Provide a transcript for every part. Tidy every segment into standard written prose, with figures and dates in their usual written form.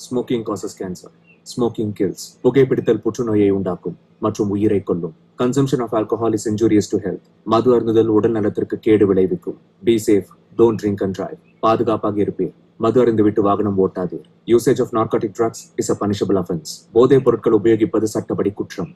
Smoking causes cancer. Smoking kills. புகைப்பிடித்தல் புற்றுநோயை உண்டாக்கும் மற்றும் உயிரை கொல்லும். Consumption of alcohol is injurious to health. மது அருந்துதல் உடல் நலத்திற்கு கேடு விளைவிக்கும். Be safe. Don't drink and drive. பாதுகாப்பாக இருப்பீர். மது அருந்துவிட்டு வாகனம் ஓட்டாதீர். Usage of narcotic drugs is a punishable offense. போதைப் பொருட்கள் உபயோகிப்பது சட்டப்படி குற்றம்.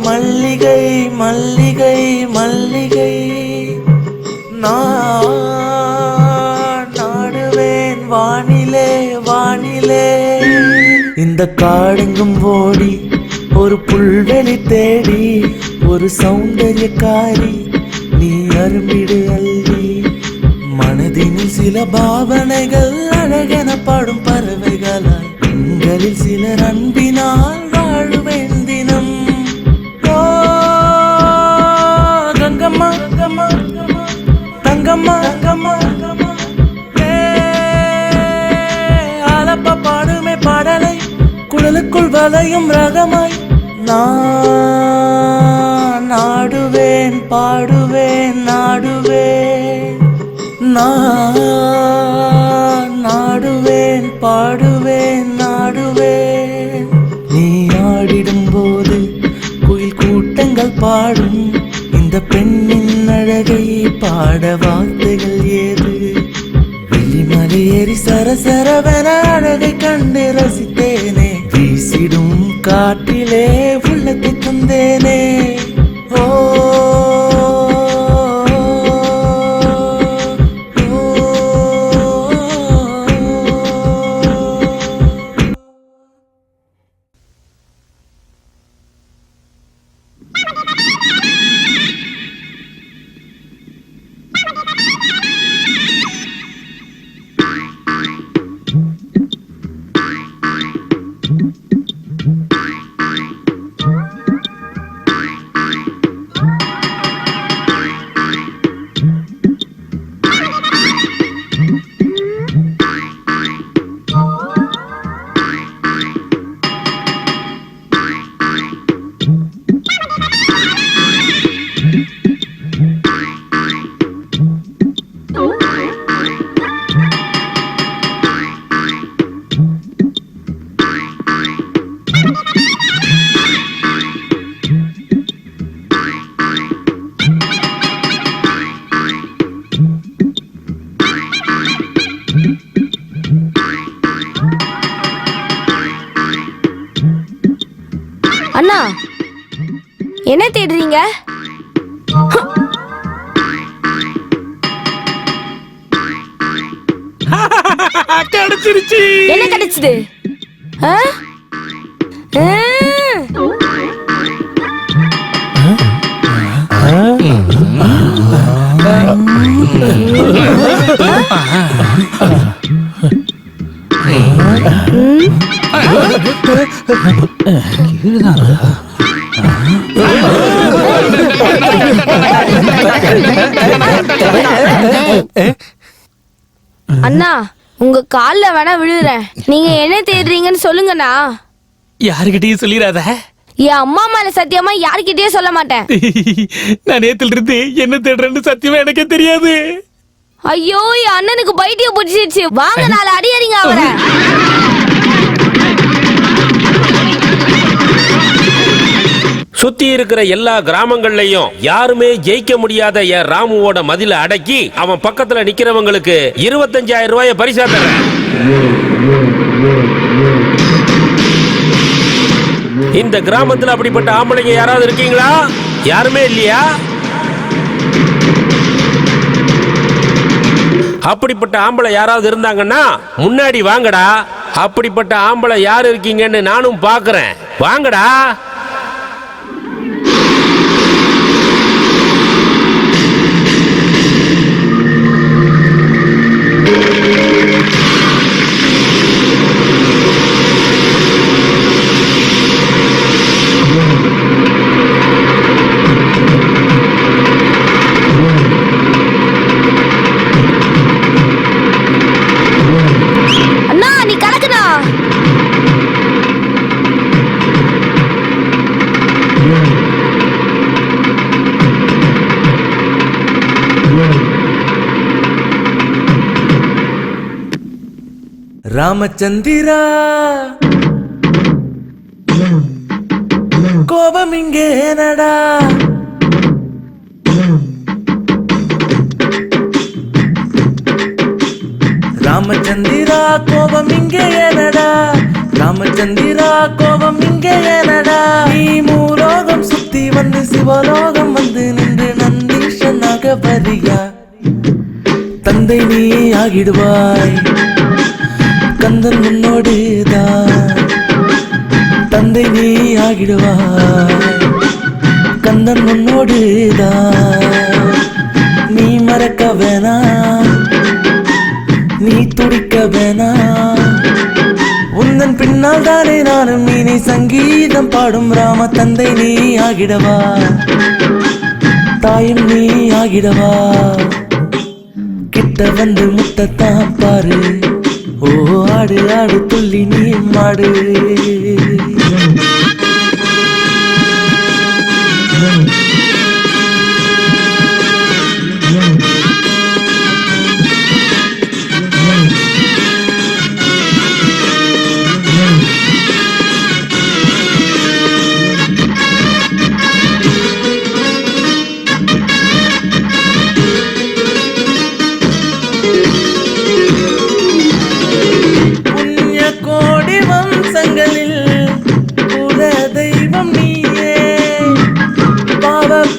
மல்லிகை மல்லிகை மல்லிகை நாடுவேன் வானிலே வானிலே. இந்த காடெங்கும் ஓடி ஒரு புல்வெளி தேடி ஒரு சௌந்தர்யக்காரி நீ அரும்பிடு அள்ளி. மனதினில் சில பாவனைகள் அழகென பாடும் பறவைகளாய் உங்களில் சிலர் அன்பினால் வாழுவேன் தினம். ஓ கங்கம்மா கங்கம்மா தங்கம்மா தங்கம்மா ஆலப்பா பாடுமே பாடலை குழலுக்குள் வளையும் ரகமாய் நான் நாடுவேன் பாடுவேன் நாடுவேன். நான் நாடுவேன் பாடுவேன் நாடுவேன். நீ ஆடிடும் போது குயில் கூட்டங்கள் பாடும். இந்த பெண்ணின் அழகை பாட வார்த்தைகள் ஏது? வெள்ளிமலை ஏறி சரசரவென அழகை கண்டு ரசித்தேனே. வீசிடும் காற்றிலே உள்ளத்தை தந்தேனே. ஓ அண்ணா, என்ன தேடுறீங்க? கிடைச்சிருச்சு. என்ன கிடைச்சது? அண்ணா, உங்க கால்ல வேணா விழுறேன். நீங்க என்ன தேடுறீங்கன்னு சொல்லுங்கண்ணா. யாருகிட்டயும் சொல்லிராத. என் அம்மா மேல சத்தியமா யாருக்கிட்டயும் சொல்ல மாட்டேன். நான் நேத்துல இருந்து என்ன தேடுறேன்னு சத்தியமா எனக்கே தெரியாது. ஐயோ, என் அண்ணனுக்கு பைத்தியம் பிடிச்சிருச்சு. வாங்க, 4 அடி அடிங்க அவரை. சுத்தி இருக்கிற எல்லா கிராமங்கள்லயும் யாருமே ஜெயிக்க முடியாத என் ராமுவோட மதில அடக்கி அவன் பக்கத்துல நிக்கிறவங்களுக்கு 25,000 ரூபாய பரிசா தரேன். இந்த கிராமத்துல அப்படிப்பட்ட ஆம்பளைங்க யாராவது இருக்கீங்களா? யாருமே இல்லையா? அப்படிப்பட்ட ஆம்பளை யாராவது இருந்தாங்கன்னா முன்னாடி வாங்கடா. அப்படிப்பட்ட ஆம்பளை யாரு இருக்கீங்கன்னு நானும் பாக்குறேன். வாங்கடா. ராமச்சந்திரா கோபம் இங்கே ஏனடா ராமச்சந்திரா கோபம் இங்கே ஏனடா ராமச்சந்திரா கோபம் இங்கே ஏனடா நீ மூலோகம் சுத்தி வந்து சிவலோகம் வந்து நின்று நந்தீஷனாக வரியா தந்தை நீ ஆகிடுவாய் கந்தன் முன்னோடுதான் தந்தை நீ ஆகிடுவாய் கந்தன் முன்னோடுதான் நீ மறக்க வேணாம் நீ துடிக்க வேணாம் உந்தன் பின்னால் தானே நானும் நீ சங்கீதம் பாடும் ராம தந்தை நீ ஆகிடவா தாயும் நீ ஆகிடவா கிட்ட வந்து முத்தத்தான் பாரு ஓ ஆடு ஆடு துள்ளி நீ மாடு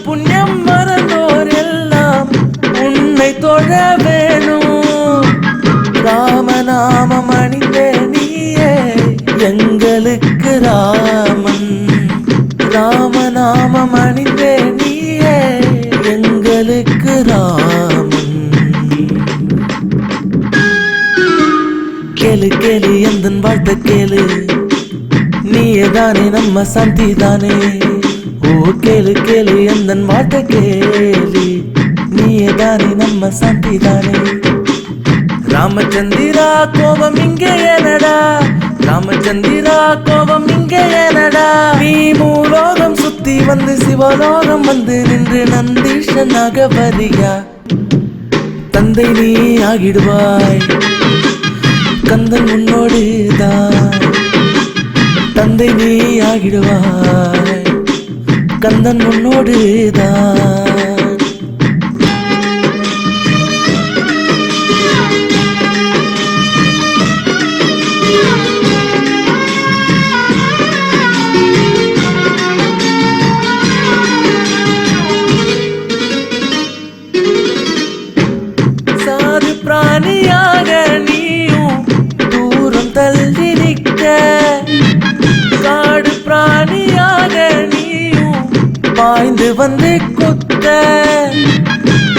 புண்ணியம் மறந்தோர் எல்லாம் உன்னை தொழ வேணும் ராமநாமம் அணிந்தே நீயே எங்களுக்கு ராமன் ராமநாமம் அணிந்தே நீயே எங்களுக்கு ராமன் கேளு கேளு எந்தன் வாழ்த்த கேளு நீயே தானே நம்ம சாந்தி தானே ஓ கேளு கேளு எந்தன் வார்த்தை கேளு நீயே தானே நம்ம சாந்தி தானே ராமச்சந்திரா கோபம் இங்கே ஏனடா ராமச்சந்திரா கோபம் இங்கே ஏனடா நீ மூலோகம் சுத்தி வந்து சிவலோகம் வந்து நின்று நந்தீஷனாக வரியா தந்தை நீ ஆகிடுவாய் கந்தன் முன்னோடுதான் தந்தை நீ ஆகிடுவாய் கந்தன் முன்னோடுதான் சாது பிராணியாக நீயும் தூரம் தள்ளி நிற்க காடு பிராணியாக நீயும் பாய்ந்து வந்து கொத்த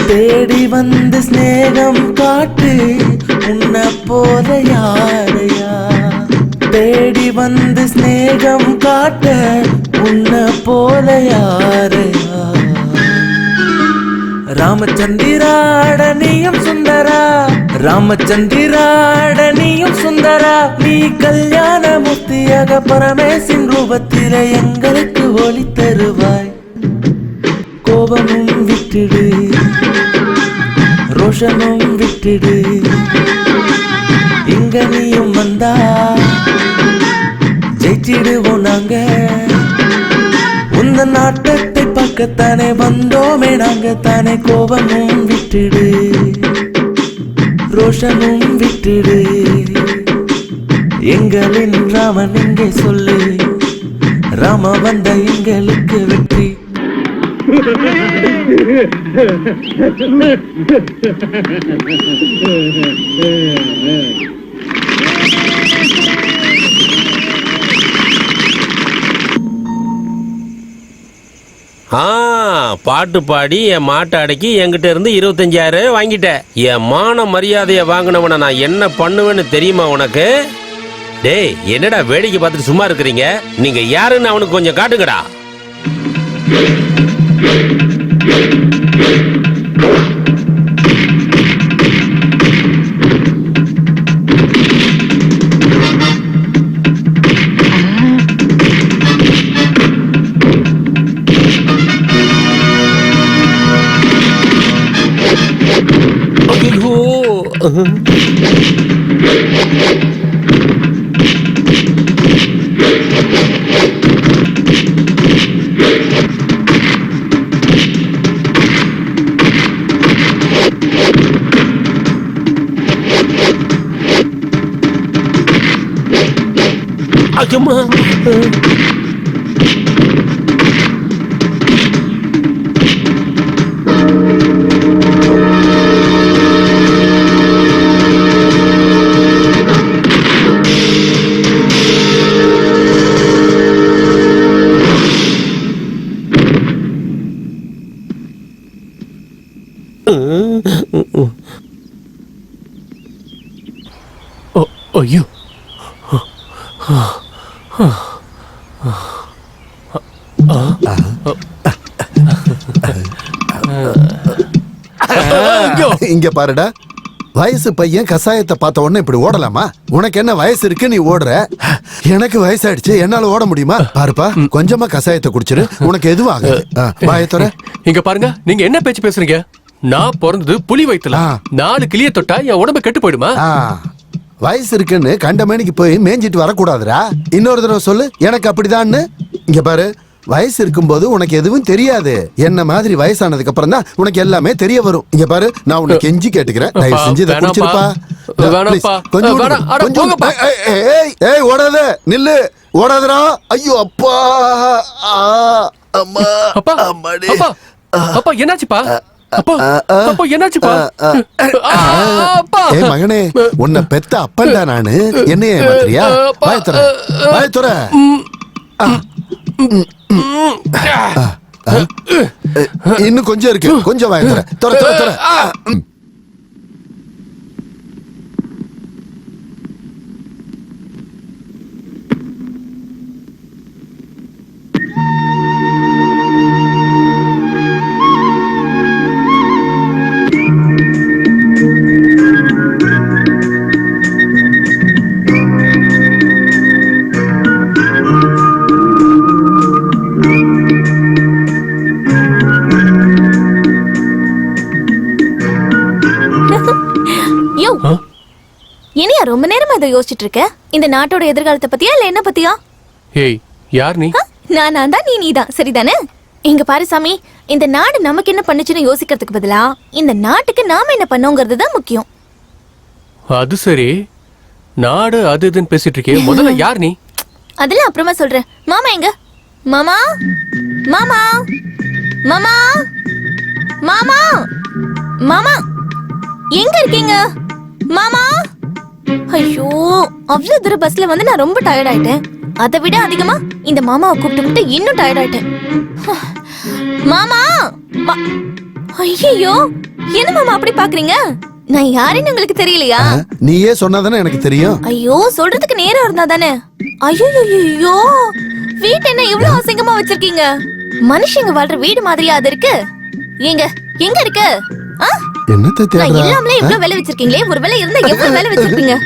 தேடி வந்து ஸ்நேகம் காட்டு உன்ன போல யாரையா தேடி வந்து ஸ்நேகம் காட்ட உன்ன போல யாரையா ராமச்சந்திராடனியும் சுந்தரா ராமச்சந்திராடனியும் சுந்தரா நீ கல்யாண மூர்த்தியாக பரமேசின் ரூபத்திலே எங்களுக்கு ஒளி தருவாய் கோபமும் விட்டுடு ரோஷமும் விட்டுடு இங்க நீயும் வந்தா ஜெயிச்சிடுவோம் நாங்க உந்த நாட்டத்தை பக்கத்தானே வந்தோமே நாங்க தானே கோபமும் விட்டுடு ரோஷமும் விட்டுடு எங்களின் ராமன் எங்கே சொல்லு ராம வந்த எங்களுக்கு வெற்றி பாட்டு பாடி என் மாட்டை அடக்கி என்கிட்ட இருந்து 25,000 வாங்கிட்டேன். என் மான மரியாதைய வாங்கினவன நான் என்ன பண்ணுவேன்னு தெரியுமா உனக்கு? டேய், என்னடா வேடிக்கை பார்த்துட்டு சும்மா இருக்கிறீங்க? நீங்க யாருன்னு அவனுக்கு கொஞ்சம் காட்டுங்கடா. சும்மா ஐயோ இங்க பாருடா, வயசு பையன் கசாயத்தை பார்த்த உடனே இப்படி ஓடலாமா? உனக்கு என்ன வயசு இருக்கு, நீ ஓடுற. எனக்கு வயசாயிடுச்சு, என்னால ஓட முடியுமா? பாருப்பா, கொஞ்சமா கசாயத்தை குடிச்சிரு, உனக்கு எதுவும் ஆகாது. வாயத்தோட இங்க பாருங்க, நீங்க என்ன பேச்சு பேசுறீங்க? நான் பிறந்தது புலி வயித்துல. 4 கிளிய தொட்டா என் உடம்பு கெட்டு போயிடுமா? வயசு இருக்குன்னு கண்டமேனிக்கு போய் மேஞ்சிட்டு வரக்கூடாதுடா. இன்னொரு தடவை சொல்லு, எனக்கு அப்படிதான்னு. இங்க பாரு, வயசு இருக்கும்போது உனக்கு எதுவும் தெரியாது. என்ன மாதிரி வயசானதுக்கு அப்புறம் தான் உனக்கு எல்லாமே தெரிய வரும். இங்க பாரு, நான் உனக்கு கெஞ்சி கேட்டுக்கிறேன், தயவு செஞ்சு இதை குடிச்சிருப்பா. ஏய், ஓடாத, நில்லு, ஓடாதடா. ஐயோ அப்பா, அம்மா, அம்மாடி. அப்பா என்னாச்சுப்பா? அப்பா என்னாச்சுப்பா? ஏய் மகனே, உன்னை பெத்த அப்பன்டா நானு, என்னைய ஏமாத்துறியா? வாயத்துற, வாயத்துற. இன்னும் கொஞ்சம் இருக்கு, கொஞ்சம் வாயத்துற. துற துற துற. இனியா ரொம்ப நேரமா இதை யோசிச்சுட்டு இருக்க? இந்த நாட்டோட எதிர்காலத்தை பத்தியா இல்ல என்ன பத்தியா? ஏய், யார் நீ? நான் தான், நீதான், சரிதானே? இங்க பாரு சாமி, இந்த நாடு நமக்கு என்ன பண்ணுச்சுன்னு யோசிக்கிறதுக்கு பதிலா இந்த நாட்டுக்கு நாம என்ன பண்ணோங்கிறது தான் முக்கியம். அது சரி, நாடு அது இதுன்னு பேசிட்டு இருக்கே, முதல்ல யார் நீ? அதெல்லாம் அப்புறமா சொல்றேன். மாமா எங்க? மாமா, மாமா, மாமா, மாமா, மாமா, எங்க இருக்கீங்க மாமா? ஐயோ, அவ்வளவு தூரம் பஸ்ல வந்து நான் ரொம்ப டயர்ட் ஆயிட்டேன். அதை விட அதிகமா இந்த மாமாவை கூப்பிட்டு இன்னும் டயர்ட் ஆயிட்டேன். மாமா, ஐயோ, என்ன மாமா அப்படி பாக்குறீங்க? நான் யாருன்னு உங்களுக்கு தெரியலையா? நீயே சொன்னாதானே எனக்கு தெரியும். ஐயோ, சொல்றதுக்கு நேரம் இருந்தா தானே. ஐயோ, வீட்டு என்ன இவ்வளவு அசிங்கமா வச்சிருக்கீங்க? மனுஷங்க வாழ்ற வீடு மாதிரியா அது இருக்கு? எங்க இருக்கு? என்னத்தை தேடுற? எல்லாமே இவ்வளவு வேலை வச்சிருக்கீங்களே, ஒரு வேலை இருந்தா எவ்வளவு வேலை வச்சிருப்பீங்க?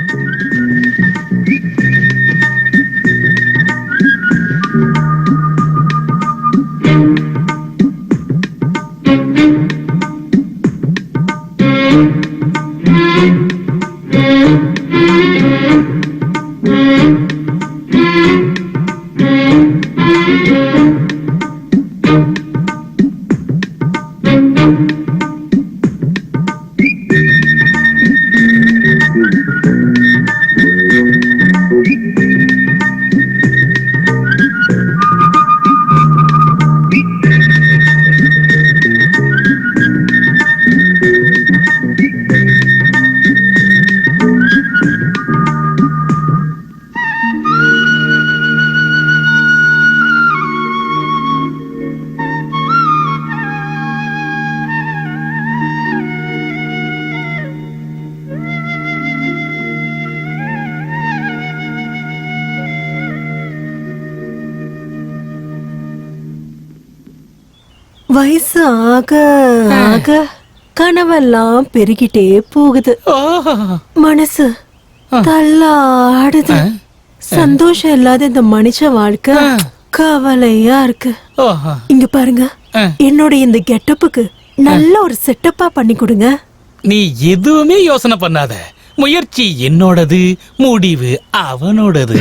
வயசு ஆக ஆக கனவெல்லாம் பெருகிட்டே போகுது. மனசு தள்ளாடுது. சந்தோஷம் இல்லாத இந்த மனுஷ வாழ்க்கை கவலையா இருக்கு. இங்க பாருங்க, என்னோட இந்த கெட்டப்புக்கு நல்ல ஒரு செட்டப்பா பண்ணி கொடுங்க. நீ எதுவுமே யோசனை பண்ணாத. முயற்சி என்னோடது, முடிவு அவனோடது.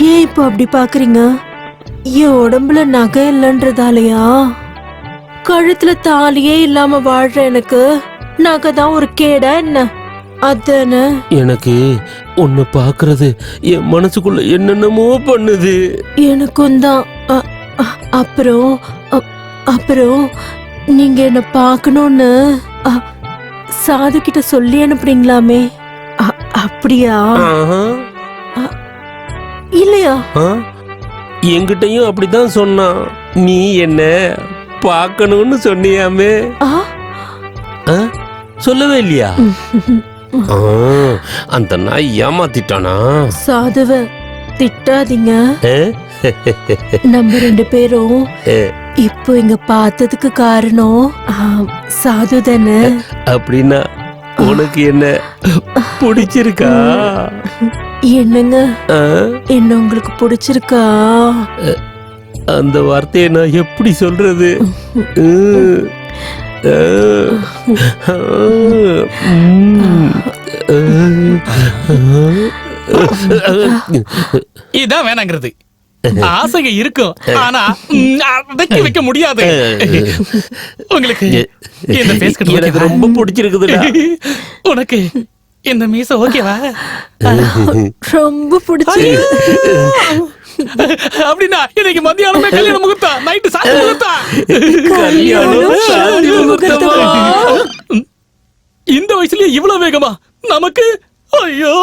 ஏன் இப்போ அப்படி பாக்குறீங்க? என் உடம்புல நகை இல்லைன்றதாலயா? கழுத்துல தாலியே இல்லாம வாழ்ற எனக்கு நகை தான் ஒரு கேடா என்ன? அதானே. எனக்கு உன்னை பாக்குறது என் மனசுக்குள்ள என்னென்னமோ பண்ணுது. எனக்கும் தான். அப்புறம் அப்புறம் நீங்க என்ன பார்க்கணும்னு சாது கிட்ட சொல்லி அனுப்புறீங்களாமே, அப்படியா? இல்லையா? என்கிட்டயும் அப்படிதான் சொன்னான். நீ என்ன பார்க்கணும்னு சொன்னியாமே. சொல்லவே இல்லையா? அந்த நாய் ஏமாத்திட்டானா? சாதுவ திட்டாதீங்க. நம்ம 2 பேரும் இப்போ இங்க பார்த்ததுக்கு காரணம் சாது தானே. அப்படின்னா உனக்கு என்ன பிடிச்சிருக்கா? என்னங்க, என்ன உங்களுக்கு பிடிச்சிருக்கா? அந்த வார்த்தையை நான் எப்படி சொல்றது? இதான் வேணாங்கிறது. ஆசைங்க இருக்கும், ஆனா அடக்கி வைக்க முடியாது. உங்களுக்கு இந்த ஃபேஸ் கட் எனக்கு ரொம்ப பிடிச்சிருக்குதுடா. உனக்கு இந்த மீச ஓகேவா? ரொம்ப பிடிச்சிருக்கு. அப்படின்னா இன்னைக்கு மத்தியானமே கல்யாண முகூர்த்தா, நைட்டு சாந்தி முகூர்த்தா. இந்த வயசுலயே இவ்வளவு வேகமா நமக்கு? ஐயோ!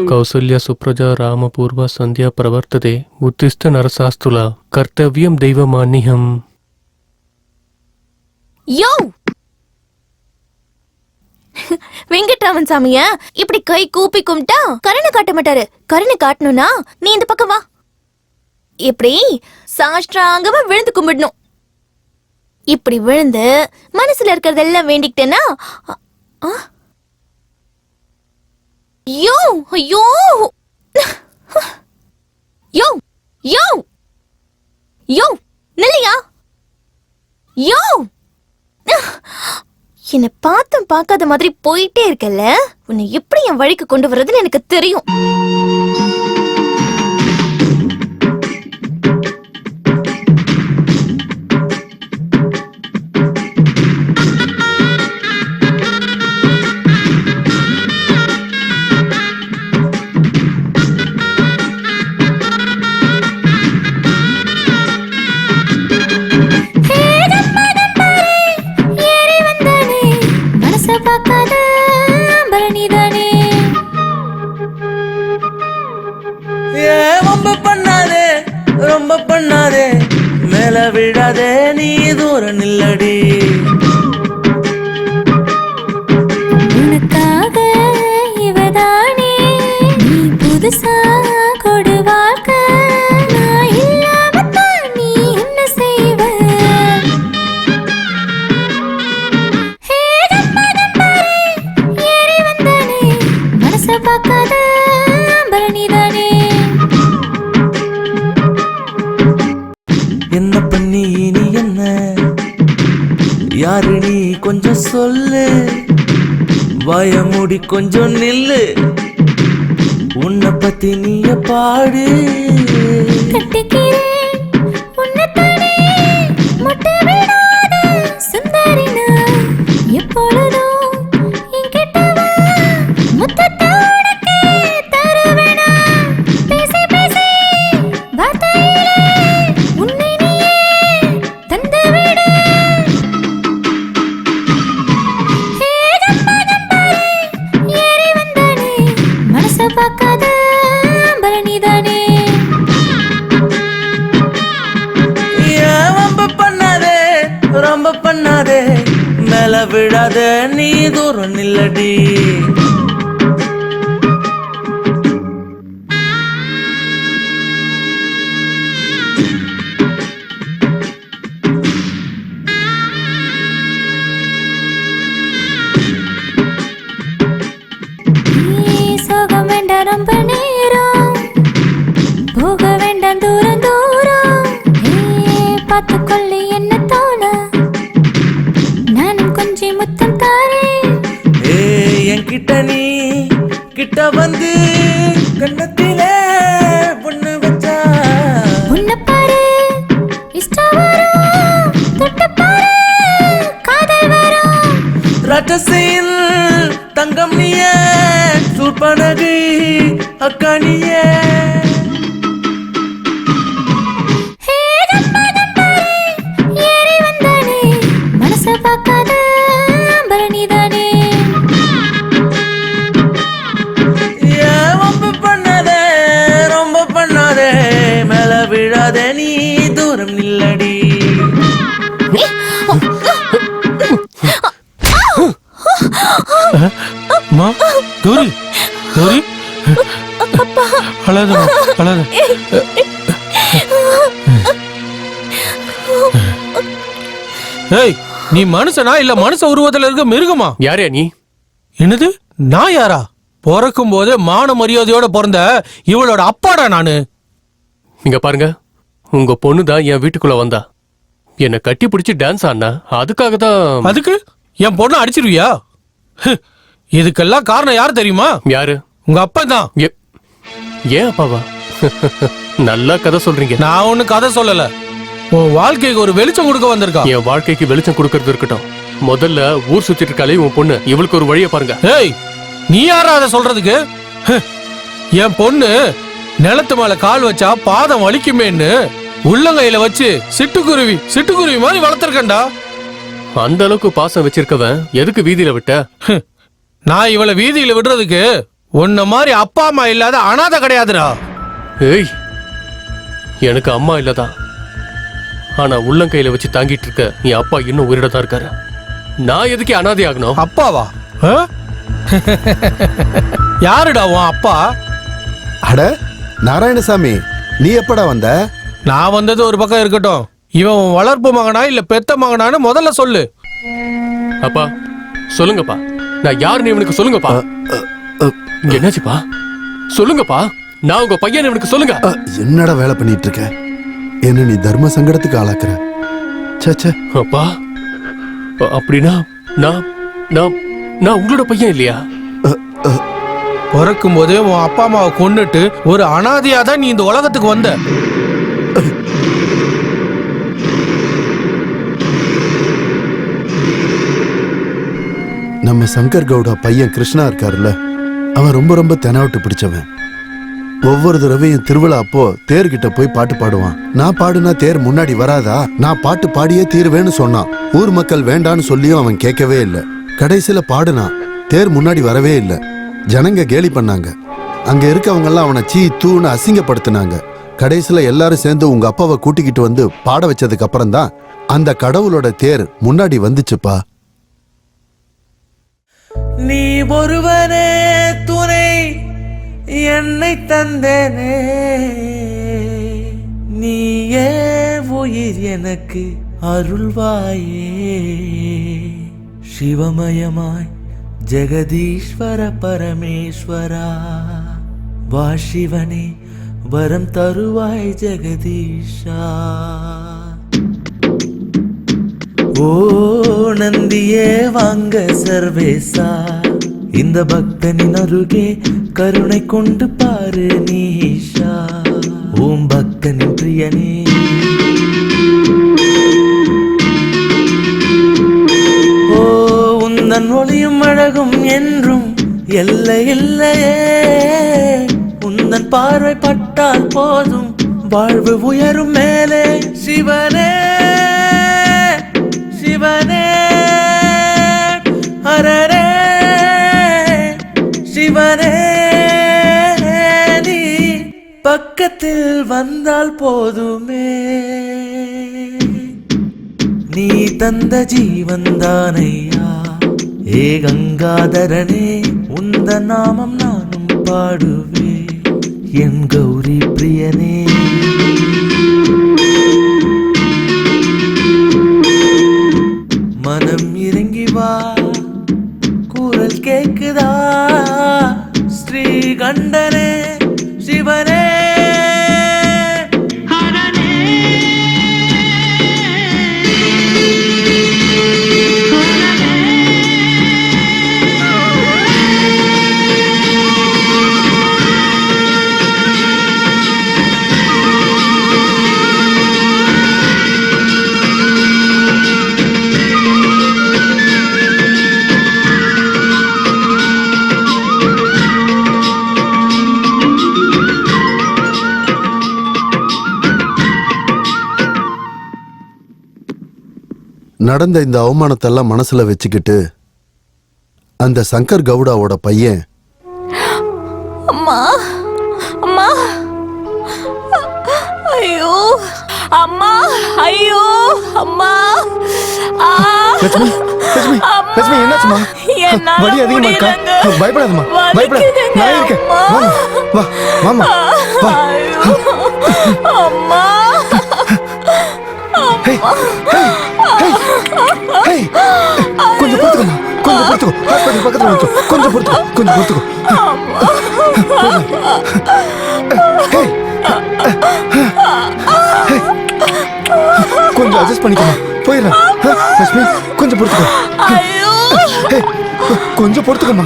கௌசல்யா சுப்ரஜா ராமபூர்வா சந்தியா பிரவர்த்ததே உத்திஷ்ட நரசாஸ்துலா கர்த்தவியம் தெய்வமான்னியம். யோ வெங்கட்ராமன் சாமிய இப்படி கை கூப்பி கும்பிட்டா கருணை காட்ட மாட்டாரு. கருணை காட்டணும்னா நீ இந்த பக்கம் வா. இப்படி சாஷ்டாங்கமா விழுந்து கும்பிடணும். இப்படி விழுந்து மனசுல இருக்கிறதெல்லாம் வேண்டிக்கிட்டேன்னா யோ ஐயோ யோ யோ யோ நில்லையா? யோ என்னை பார்த்தும் பார்க்காத மாதிரி போயிட்டே இருக்கல. உன்னை எப்படி என் வழிக்கு கொண்டு வர்றதுன்னு எனக்கு தெரியும். ரொம்ப பண்ணாதே, மேல விடாதே, நீ தூர நில்லடி. உனக்காக இவதானே நீ புதுசா கொடு வாழ்க்கை. நான் இல்லாம நீ என்ன செய்வ? ஏறி வந்தானே மனச பார்க்காத பரணிதானே. என்ன பண்ணி நீ என்ன யாரு நீ கொஞ்சம் சொல்லு, வாய மூடி கொஞ்சம் நில்லு, உன்னை பத்தி நீய பாடு. கட்டிக்கிறேன் உன்னைத்தானே முட்டை விடாத சுந்தரினா எப்பொழுதும் என்கிட்டவா முத்தத்தை உனக்கே தருவேனா பேசி பேசி வார்த்தையிலே உன்னை நீயே தந்துவிடு ஹே ஜம்பா ஜம்பாரே ஏறி வந்தானே மனசை பார்க்காத பரணிதானே ஏன் வம்பு பண்ணாதே ரொம்ப பண்ணாதே மேல விழாத நீ தூரம் நில்லடி நீ சோகம் வேண்டாம் ரொம்ப நேரம் போக வேண்டாம் தூரம் தூரம் பார்த்து கொள்ளு என்ன தோண நானும் கொஞ்சம் முத்தம் தாரேன் ஏ என்கிட்ட நீ கிட்ட வந்து கண்ணத்திலே பொண்ணு வச்சா உன்னை பாரு இஷ்டம் வரும் தொட்டு பாரு காதல் வரும் ரட்டசையில் தங்கம் நீயே சூர்பனகை அக்கா நீயே ஹே ஜம்பா ஜம்பாரே ஏறி வந்தானே மனசை பார்க்காத பரணிதானே ஏன் வம்பு பண்ணாதே ரொம்ப பண்ணாதே மேல விழாதே நீ தூரம் நில்லடி அம்மா கௌரி கௌரி அழாதம்மா அழாத ஏய் நீ மனுஷனா இல்ல மனுஷ உருவத்துல இருக்க மிருகமா? யாரே நீ? என்னது நான் யாரா? பிறக்கும் போதே மான மரியாதையோட பிறந்த இவளோட அப்பாடா நானு. இங்க பாருங்க, உங்க பொண்ணு தான் என் வீட்டுக்குள்ள வந்தா. என்னை கட்டி பிடிச்சி டான்ஸ் ஆடினா, அதுக்காக தான். அதுக்கு என் பொண்ணை அடிச்சிருவியா? இதுக்கெல்லாம் காரணம் யாரு தெரியுமா? யாரு? உங்க அப்பா தான். ஏன் அப்பாவா? நல்லா கதை சொல்றீங்க. நான் ஒண்ணு கதை சொல்லல, உன் வாழ்க்கைக்கு ஒரு வெளிச்சம் கொடுக்க வந்திருக்கா. என் வாழ்க்கைக்கு வெளிச்சம் கொடுக்கறது இருக்கட்டும், முதல்ல ஊர் சுத்திட்டு இருக்காளே உன் பொண்ணு, இவளுக்கு ஒரு வழியை பாருங்க. ஏய், நீ யாரா அதை சொல்றதுக்கு? என் பொண்ணு நிலத்து மேல கால் வச்சா பாதம் வலிக்குமேன்னு உள்ளங்கையில வச்சு சிட்டுக்குருவி மாதிரி வளர்த்திருக்கேன்டா. அந்த அளவுக்கு பாசம் வச்சிருக்கவன் எதுக்கு வீதியில விட்ட? நான் இவளை வீதியில விடுறதுக்கு உன்ன மாதிரி அப்பா அம்மா இல்லாத அனாதை கிடையாதுடா. ஏய், எனக்கு அம்மா இல்லதான், ஆனா உள்ளங்கையில வச்சு தாங்கிட்டு இருக்க என் அப்பா இன்னும் உயிரோட தான் இருக்காரு. நான் எதுக்கு அனாதை ஆகணும்? அப்பாவா? யாருடா உன் அப்பா? அட நாராயணசாமி, நீ எப்படா வந்த? நான் வந்தது ஒரு பக்கம் இருக்கட்டும், இவன் உன் வளர்ப்பு மகனா இல்ல பெத்த மகனான்னு முதல்ல சொல்லு. அப்பா சொல்லுங்கப்பா, நான் யாருன்னு இவனுக்கு சொல்லுங்கப்பா. இங்க என்னாச்சுப்பா? சொல்லுங்கப்பா, நான் உங்க பையன் இவனுக்கு சொல்லுங்க. என்னடா வேலை பண்ணிட்டு இருக்க? என்ன நீ தர்ம சங்கடத்துக்கு ஆளாக்குற? சே. அப்பா, அப்படின்னா நான் நான் நான் உங்களோட பையன் இல்லையா? பிறக்கும் போதே உன் அப்பா அம்மாவை கொன்னுட்டு ஒரு அனாதையா தான் நீ இந்த உலகத்துக்கு வந்த. நம்ம சங்கர் கவுடா பையன் கிருஷ்ணா இருக்காருல்ல, அவன் ரொம்ப ரொம்ப தெனாவட்டு பிடிச்சவன். ஒவ்வொரு தடவையும் திருவிழா அப்போ தேர்கிட்ட போய் பாட்டு பாடுவான். நான் பாடுனா தேர் முன்னாடி வராதா, நான் பாட்டு பாடியே தீருவேன்னு சொன்னான். ஊர் மக்கள் வேண்டான்னு சொல்லியும் அவன் கேட்கவே இல்லை. கடைசியில பாடுனான், தேர் முன்னாடி வரவே இல்லை. ஜனங்க கேலி பண்ணாங்க. அங்க இருக்கவங்க எல்லாம் அவனை சீ தூன்னு அசிங்கப்படுத்தினாங்க. கடைசியில எல்லாரும் சேர்ந்து உங்க அப்பாவை கூட்டிக்கிட்டு வந்து பாட வச்சதுக்கு அப்புறம் தான் அந்த கடவுளோட தேர் முன்னாடி வந்துச்சுப்பா. நீ ஒருவனே துணை என்னை தந்தேனே, நீயே உயிர் எனக்கு அருள்வாயே. சிவமயமாய் ஜெகதீஸ்வர பரமேஸ்வரா, வா சிவனே வரம் தருவாய் ஜெகதீஷா. ஓ நந்தியே வாங்க சர்வேசா, இந்த பக்தனின் அருகே கருணை கொண்டு பாரு நீஷா. ஓம் பக்தனின் பிரியனே. ஓ உந்தன் ஒளியும் அழகும் என்றும் எல்லை இல்லையே. உந்தன் பார்வை பட்டால் போதும் வாழ்வு உயரும் மேலே. சிவனே சிவனே அரரே சிவனே, நீ பக்கத்தில் வந்தால் போதுமே. நீ தந்த ஜீவன்தானையா ஏ கங்காதரனே. உந்த நாமம் நானும் பாடுவே என் கௌரி பிரியனே. மனம் இறங்கி வா, குரல் கேக்குதா ஸ்ரீ கண்டனே சிவனே. நடந்த இந்த அவமானத்தெல்லாம் மனசுல வச்சுக்கிட்டு அந்த சங்கர் கவுடாவோட பையன் அம்மா அம்மா ஐயோ அம்மா ஐயோ அம்மா ஆ லட்சுமி லட்சுமி லட்சுமி என்னாச்சுமா? வலி அதிகமா இருக்கா? பயப்படாதம்மா, பயப்படாத, நான் இருக்கேன். வா வாமா வா. அம்மா ஹேய் ஹேய் ஹேய், கொஞ்சம் பொறுத்துக்கம்மா, கொஞ்சம் பொறுத்துக்கோ. ஹாஸ்பிட்டல் பக்கத்துல வந்து கொஞ்சம் பொறுத்துக்கோ, கொஞ்சம் பொறுத்துக்கோ. ஹேய் கொஞ்சம் அட்ஜஸ்ட் பண்ணிக்கம்மா, போயிடலாம். லட்சுமி கொஞ்சம் பொறுத்துக்கோ. ஹேய் கொஞ்சம் பொறுத்துக்கம்மா,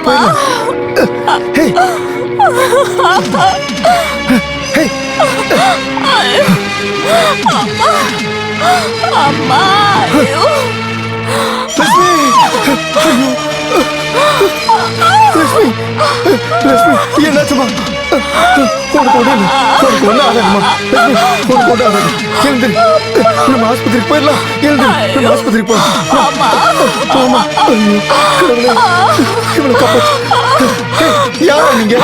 போயிடலாம். ஹேய் ஹேய் அம்மா ஐயோ லட்சுமி, ஐயோ லட்சுமி, லட்சுமி என்னாச்சுமா? உனக்கு ஒண்ணு ஆகாதுமா லட்சுமி, உனக்கு ஒண்ணு ஆகாது. எழுந்திரி, நம்ம ஆஸ்பத்திரிக்கு போயிடலாம். எழுந்திரி, நம்ம ஆஸ்பத்திரிக்கு போயிடலாம். ஆமா, ஐயோ கடவுளே, இவனை காப்பாத்து. யாரா நீங்க?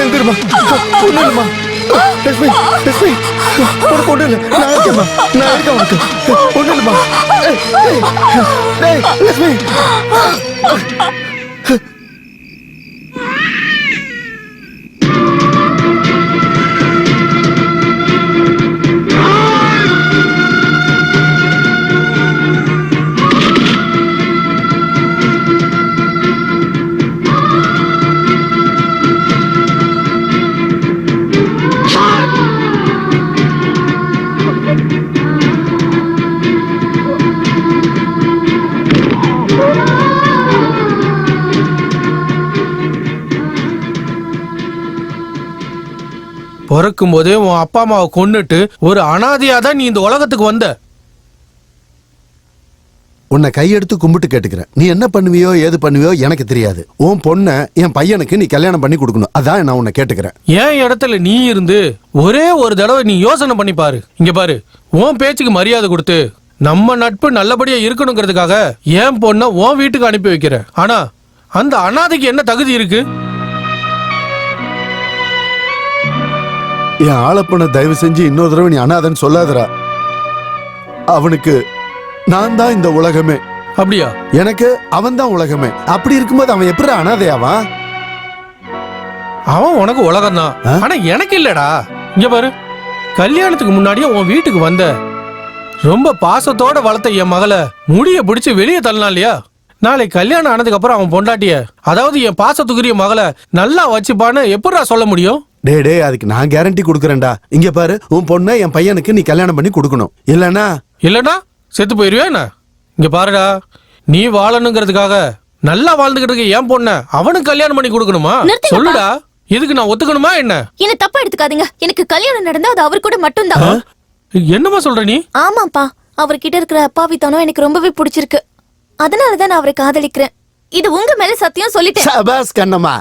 எழுந்திருமா, ஒண்ணுமா லட்சுமி, லட்சுமி உனக்கு ஒண்ணு இல்லை. நான் இருக்கேம்மா, நான் இருக்கேன் உனக்கு. ஒண்ணு இல்லைம்மா. லட்சுமி பிறக்கும் போதே உன் அப்பா அம்மாவை கொன்னுட்டு ஒரு அனாதையா தான் நீ இந்த உலகத்துக்கு வந்த. உன்னை கையெடுத்து கும்பிட்டு கேட்டுக்கிறேன். நீ என்ன பண்ணுவியோ ஏது பண்ணுவியோ எனக்கு தெரியாது. உன் பொண்ணை என் பையனுக்கு நீ கல்யாணம் பண்ணி கொடுக்கணும். அதான் நான் உன்னை கேட்டுக்கிறேன். என் இடத்துல நீ இருந்து ஒரே ஒரு தடவை நீ யோசனை பண்ணி பாரு. இங்க பாரு, உன் பேச்சுக்கு மரியாதை கொடுத்து நம்ம நட்பு நல்லபடியா இருக்கணுங்கிறதுக்காக என் பொண்ணை உன் வீட்டுக்கு அனுப்பி வைக்கிறேன். ஆனா அந்த அனாதைக்கு என்ன தகுதி இருக்கு? என் ஆளப்பனை தயவு செஞ்சு இன்னொரு தடவை நீ அனாதன்னு சொல்லாதரா. அவனுக்கு நான் தான் இந்த உலகமே. அப்படியா? எனக்கு அவன் தான் உலகமே. அப்படி இருக்கும்போது அவன் எப்படி அனாதையாவான்? அவன் உனக்கு உலகம் தான், ஆனா எனக்கு இல்லடா. இங்க பாரு, கல்யாணத்துக்கு முன்னாடியே உன் வீட்டுக்கு வந்த ரொம்ப பாசத்தோட வளர்த்த என் மகளை முடிய பிடிச்சு வெளியே தள்ளலாம் இல்லையா? நாளை கல்யாணம் ஆனதுக்கு அப்புறம் அவன் பொண்டாட்டிய, அதாவது என் பாசத்துக்குரிய மகளை நல்லா வச்சுப்பான்னு எப்படிடா சொல்ல முடியும்? டே அதுக்கு நான் கேரண்டி கொடுக்கறேன்டா. இங்க பாரு, உன் பொண்ணை என் பையனுக்கு நீ கல்யாணம் பண்ணி கொடுக்கணும். இல்லனா செத்து போயிருவேன். என்ன இங்க பாருடா, நீ வாழணுங்கிறதுக்காக நல்லா வாழ்ந்துகிட்டு இருக்க என் பொண்ண அவனுக்கு கல்யாணம் பண்ணி கொடுக்கணுமா? நிறுத்துங்கப்பா. சொல்லுடா, இதுக்கு நான் ஒத்துக்கணுமா என்ன? என்ன தப்பா எடுத்துக்காதீங்க. எனக்கு கல்யாணம் நடந்தா அது அவர் கூட மட்டும்தான். என்னமா சொல்ற நீ? ஆமாப்பா, அவர்கிட்ட இருக்கிற அப்பாவித்தனம் எனக்கு ரொம்பவே பிடிச்சிருக்கு. அதனாலதான் நான் அவரை காதலிக்கிறேன். இது உங்க மேல சத்தியம் சொல்லிட்டேன். சபாஸ் கண்ணம்மா,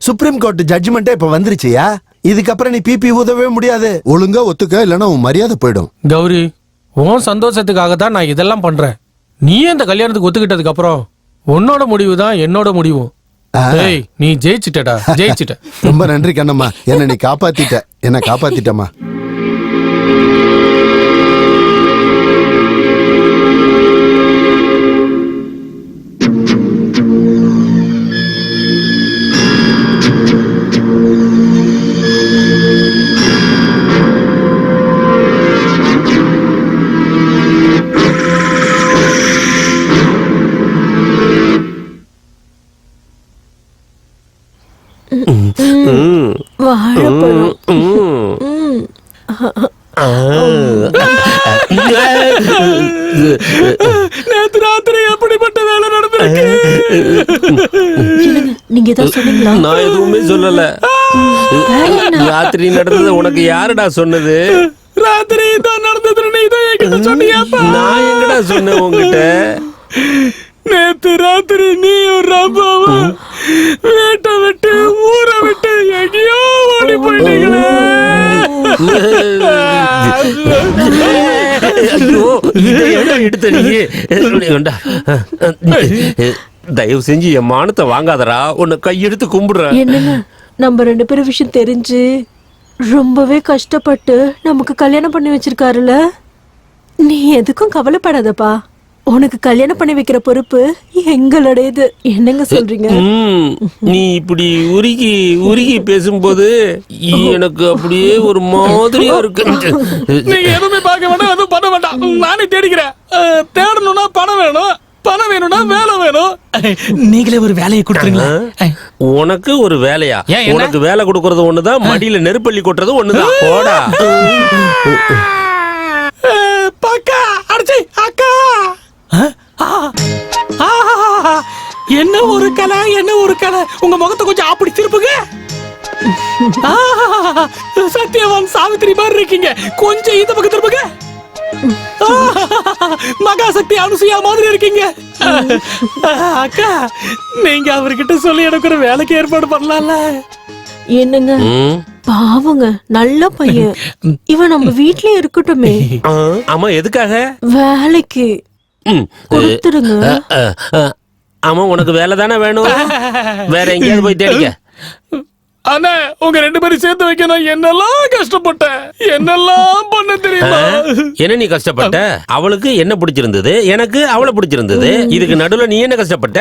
சுப்ரீம் கோர்ட் ஜட்ஜ்மெண்டே இப்ப வந்துருச்சியா? இதுக்கப்புறம் நீ பிபி ஊதவே முடியாது. ஒழுங்கா ஒத்துக்க, இல்லன்னா உன் மரியாதை போயிடும். கௌரி, உன் சந்தோஷத்துக்காக தான் நான் இதெல்லாம் பண்றேன். நீ இந்த கல்யாணத்துக்கு ஒத்துக்கிட்டதுக்கு அப்புறம் உன்னோட முடிவு தான் என்னோட முடிவும். ஏய், நீ ஜெயிச்சிட்டடா, ஜெயிச்சிட்ட. ரொம்ப நன்றி கண்ணம்மா, என்ன நீ காப்பாத்திட்ட. என்ன காப்பாத்திட்டம்மா. வாழைப்பழம். நேத்து ராத்திரி எப்படிப்பட்ட வேலை நடந்திருக்கு? நீங்க ஏதாவது சொன்னீங்களா? நான் எதுவுமே சொல்லல. ராத்திரி நடந்தது உனக்கு யாருடா சொன்னது? ராத்திரி தான் நடந்தது. நீ தான் என்கிட்ட சொன்னியாப்பா? நான் எங்கடா சொன்னேன் உன்கிட்ட? நேத்து ராத்திரி நீயும் ரம்பாவும் வீட்டை விட்டு ஊரை விட்டு எங்கேயோ ஓடி போயிட்டீங்களே. ஐயோ, இதை எவ்வளோ எடுத்த நீ? தயவு செஞ்சு என் மானத்தை வாங்காதடா, உன்னை கையெடுத்து கும்பிடுறேன். என்னங்க, நம்ம 2 பேரும் விஷயம் தெரிஞ்சு ரொம்பவே கஷ்டப்பட்டு நமக்கு கல்யாணம் பண்ணி வச்சிருக்காருல. நீ எதுக்கும் கவலைப்படாதப்பா. உனக்கு கல்யாணம் பண்ணி வைக்கிற பொறுப்பு எங்களுடையது. என்னங்க சொல்றீங்க? நீ இப்படி உருகி உருகி பேசும்போது எனக்கு அப்படியே ஒரு மாதிரியா இருக்கு. நீங்க எதுவுமே பார்க்க வேண்டாம், எதுவும் பண்ண வேண்டாம். நானே தேடிக்கிறேன். தேடணும்னா பணம் வேணும், பணம் வேணும்னா வேலை வேணும். நீங்களே ஒரு வேலையை கொடுத்துருங்களா? உனக்கு ஒரு வேலையா? உனக்கு வேலை கொடுக்கறது ஒண்ணுதான், மடியில நெருப்பள்ளி கொட்டுறது ஒண்ணுதான். போடா பாக்கா அடிச்சி அக்கா. என்ன ஒரு கலை, என்ன ஒரு கலை. உங்க முகத்தை கொஞ்சம் அப்படி திருப்புங்க. சத்யவான் சாவித்திரி மாதிரி இருக்கீங்க. கொஞ்சம் இந்த பக்கம் திருப்புங்க. மகாசக்தி அனுசுயா மாதிரி இருக்கீங்க. அக்கா, நீங்க அவர்கிட்ட சொல்லி எனக்கு ஒரு வேலைக்கு ஏற்பாடு பண்ணலாம்ல? என்னங்க, பாவங்க, நல்ல பையன். இவன் நம்ம வீட்லயே இருக்கட்டுமே. ஆமா, எதுக்காக? வேலைக்கு கொடுத்துடுங்க. ஆமா, உனக்கு வேலை தானே வேணும். வேற எங்கேயாவது போய் தேடிக்க. அண்ணா, உங்க 2 பேரும் சேர்த்து வைக்க நான் என்னெல்லாம் கஷ்டப்பட்டேன், என்னெல்லாம் பண்ண தெரியுமா? என்ன நீ கஷ்டப்பட்ட? அவளுக்கு என்ன பிடிச்சிருந்தது, எனக்கு அவளை பிடிச்சிருந்தது. இதுக்கு நடுவுல நீ என்ன கஷ்டப்பட்ட?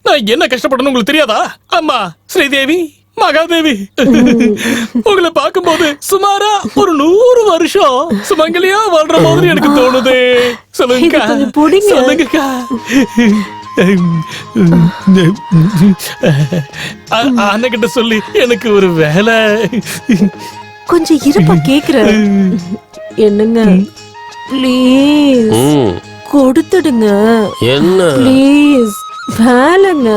நான் என்ன கஷ்டப்பட்டேன்னு உங்களுக்கு தெரியாதா? அம்மா ஸ்ரீதேவி, மகாதேவி, உங்களை பார்க்கும்போது சுமாரா ஒரு 100 வருஷம் சுமங்கலியா வாழ்ற மாதிரி எனக்கு தோணுது. சொல்லுங்க, சொல்லுங்கக்கா. அண்ணகிட்ட சொல்லி எனக்கு ஒரு வேலை. கொஞ்சம் இருப்பா, கேக்குறேன். என்னங்க, ப்ளீஸ் கொடுத்துடுங்க. என்ன ப்ளீஸ், வேலைங்க.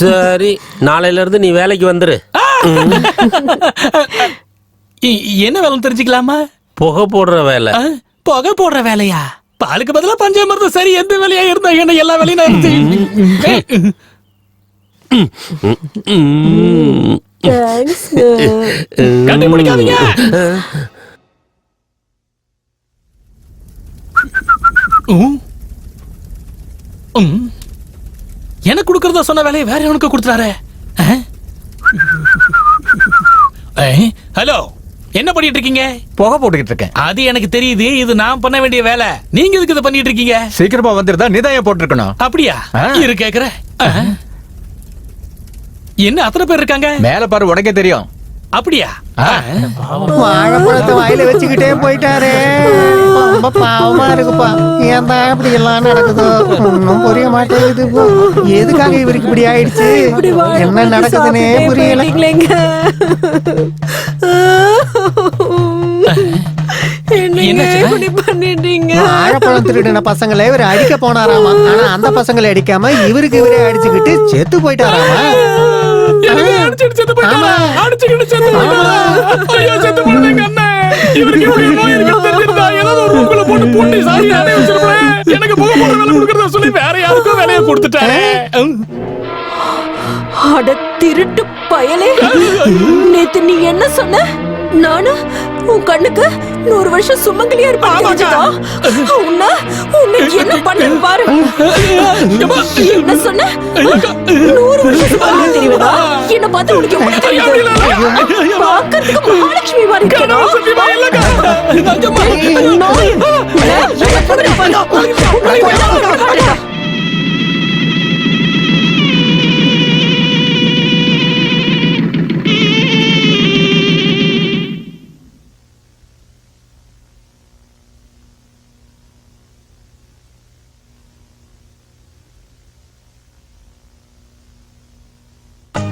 சரி, நாளையில இருந்து நீ வேலைக்கு வந்துரு. என்ன வேலை தெரிஞ்சுக்கலாமா? புகை போடுற வேலை. புகை போடுற வேலையா? பாலுக்கு பதிலா பஞ்சாமிர்தம். சரி, எந்த வேலையா இருந்தா என்ன, எல்லா வேலையும் நான் தேங்க்ஸ்ங்க. கண்டுபிடிக்காதீங்க. எனக்கு கொடுக்கறதா சொன்ன வேலையை வேற எவனுக்கு கொடுத்துறாரு. ஹலோ, என்ன பண்ணிட்டு இருக்கீங்க? புகை போட்டுக்கிட்டு இருக்கேன். அது எனக்கு தெரியுது. இது நான் பண்ண வேண்டிய வேலை. நீங்க எதுக்கு இதை பண்ணிட்டு இருக்கீங்க? சீக்கிரமா வந்துருந்தா நீதான் போட்டிருக்கணும். அப்படியா? இரு கேக்குறேன். என்ன அத்தனை பேர் இருக்காங்க? மேல பாரு, உனக்கே தெரியும். அப்படியா? வாழைப்பழத்தை வாயில வச்சுக்கிட்டே போயிட்டாரே. ரொம்ப பாவமா இருக்குப்பா. ஏன் தான் இப்படி எல்லாம் நடக்குதோ ஒன்னும் புரிய மாட்டேங்குது. எதுக்காக இவருக்கு இப்படி ஆயிடுச்சு? என்ன நடக்குதுன்னே புரியல. வாழைப்பழம் திருடின பசங்களை இவரு அடிக்க போனாராமா. ஆனா அந்த பசங்களை அடிக்காம இவருக்கு இவரே அடிச்சுக்கிட்டு செத்து போயிட்டாராமா. அட திருட்டு பயலே, நேத்து நீ என்ன சொன்ன? நானு உன் கண்ணுக்கு 100 வருஷம் சுமங்கலியா இருப்பேன். உன்னை என்ன பண்ண பாரு. என்ன சொன்ன? 100 வருஷம் சுமங்கலியா தெரியுதா? என்ன பார்த்து உனக்கு எப்படி தெரியுது? பார்க்கறதுக்கு மகாலட்சுமி மாதிரி இருக்கணும்.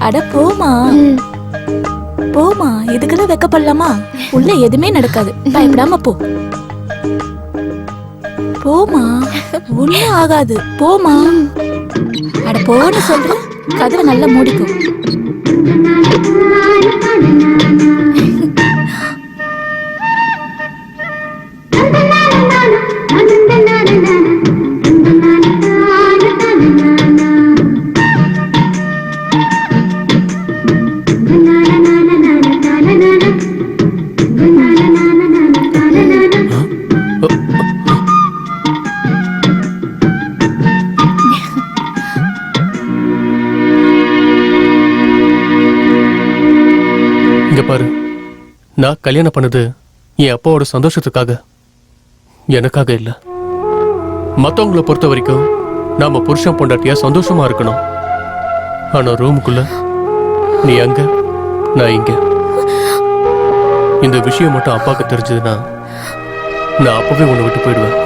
அட போமா போமா, இதுக்கெல்லாம் வெக்கப்படலாமா? உள்ள எதுவுமே நடக்காது, பயப்படாம போ. போமா, ஒண்ணும் ஆகாது, போமா. அட போன்னு சொல்ற, கதவை நல்லா மூடிக்கும். பாரு, நான் கல்யாணம் பண்ணது என் அப்பாவோட சந்தோஷத்துக்காக, எனக்காக இல்ல. மத்தவங்களை பொறுத்த வரைக்கும் நாம புருஷன் பொண்டாட்டியா சந்தோஷமா இருக்கணும். ஆனா ரூமுக்குள்ள நீ அங்க, நான் இங்க. இந்த விஷயம் மட்டும் அப்பாவுக்கு தெரிஞ்சதுன்னா நான் அப்பவே உன்னை விட்டு போயிடுவேன்.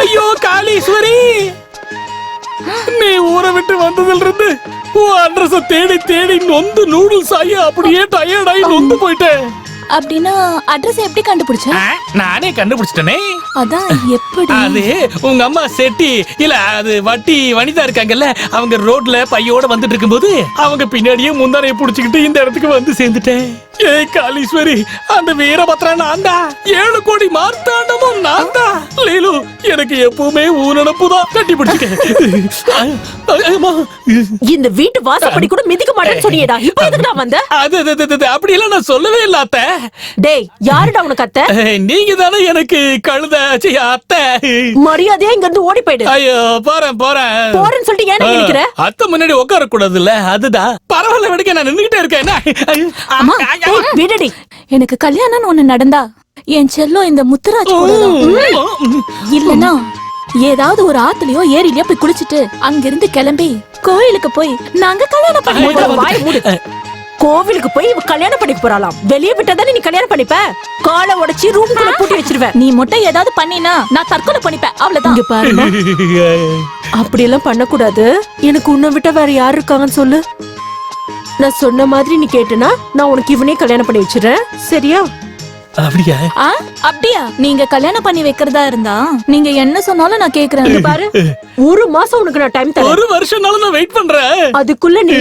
ஐயோ காளீஸ்வரி, நீ ஊரை விட்டு வந்ததுல இருந்து உன் அட்ரஸ தேடி தேடி நொந்து நூடுல்ஸ் ஆகி அப்படியே டயர்டாகி நொந்து போயிட்டேன். அப்படின்னா அட்ரஸ் எப்படி கண்டுபிடிச்ச? நானே கண்டுபிடிச்சிட்டேனே. அதான் எப்படி? அது உங்க அம்மா செட்டி இல்ல, அது வட்டி வனிதா இருக்காங்கல்ல, அவங்க ரோட்ல பையோட வந்துட்டு இருக்கும்போது அவங்க பின்னாடியே முந்தானைய புடிச்சுக்கிட்டு இந்த இடத்துக்கு வந்து சேர்ந்துட்டேன். ஏய் காளீஸ்வரி, அந்த வீரபத்ரா நான் தான், 7 கோடி மார்த்தாண்டமும் நான் தான். லீலு, எனக்கு எப்பவுமே ஊனப்புதான். கட்டி பிடிச்சிக்க. இந்த வீட்டு வாசப்படி கூட மிதிக்க மாட்டேன்னு சொன்னியேடா, இப்போ எதுக்குடா வந்த? அது அப்படி எல்லாம் நான் சொல்லவே இல்ல அத்தை. டேய், யாருடா உனக்கு அத்தை? நீங்க தானே எனக்கு கழுத அத்தை. மரியாதையா இங்க இருந்து ஓடி போயிடு. ஐயோ, போறேன் போறேன்னு சொல்லிட்டு ஏன் நினைக்கிற? அத்தை முன்னாடி உட்கார கூடாதுல்ல, அதுதான். பரவாயில்ல விடுக்க, நான் நின்னுகிட்டே இருக்கேன். விடுடி. எனக்கு கல்யாணம்னு ஒண்ணு நடந்தா என் செல்லம் இந்த முத்துராஜ் இல்லனா ஏதாவது ஒரு ஆத்துலயோ ஏரியிலயோ போய் குளிச்சுட்டு அங்கிருந்து கிளம்பி கோயிலுக்கு போய் நாங்க கல்யாணம் பண்ணி. கோவிலுக்கு போய் இவ கல்யாணம் பண்ணிக்க போறாளாம். வெளியே விட்டாதானே நீ கல்யாணம் பண்ணிப்ப. காலை உடைச்சி ரூம்குள்ள பூட்டி வச்சிருவேன். நீ மட்டும் ஏதாவது பண்ணினா நான் தற்கொலை பண்ணிப்பேன், அவ்வளவுதான். இங்க பாருமா, அப்படி எல்லாம் பண்ணக்கூடாது. எனக்கு உன்னை விட்ட வேற யாரு இருக்காங்கன்னு சொல்லு. நான் சொன்ன மாதிரி நீ கேட்டனா நான் உனக்கு இவனே கல்யாணம் பண்ணி வச்சிடறேன், சரியா? அப்படியா? அப்படியா? நீங்க கல்யாணம் பண்ணி வைக்கிறதா இருந்தா நீங்க என்ன சொன்னாலும் நான் கேக்குறேன். பாரு, 1 மாசம் உனக்கு நான் டைம் தரேன். 1 வருஷம்னாலும் நான் வெயிட் பண்றேன். அதுக்குள்ள நீ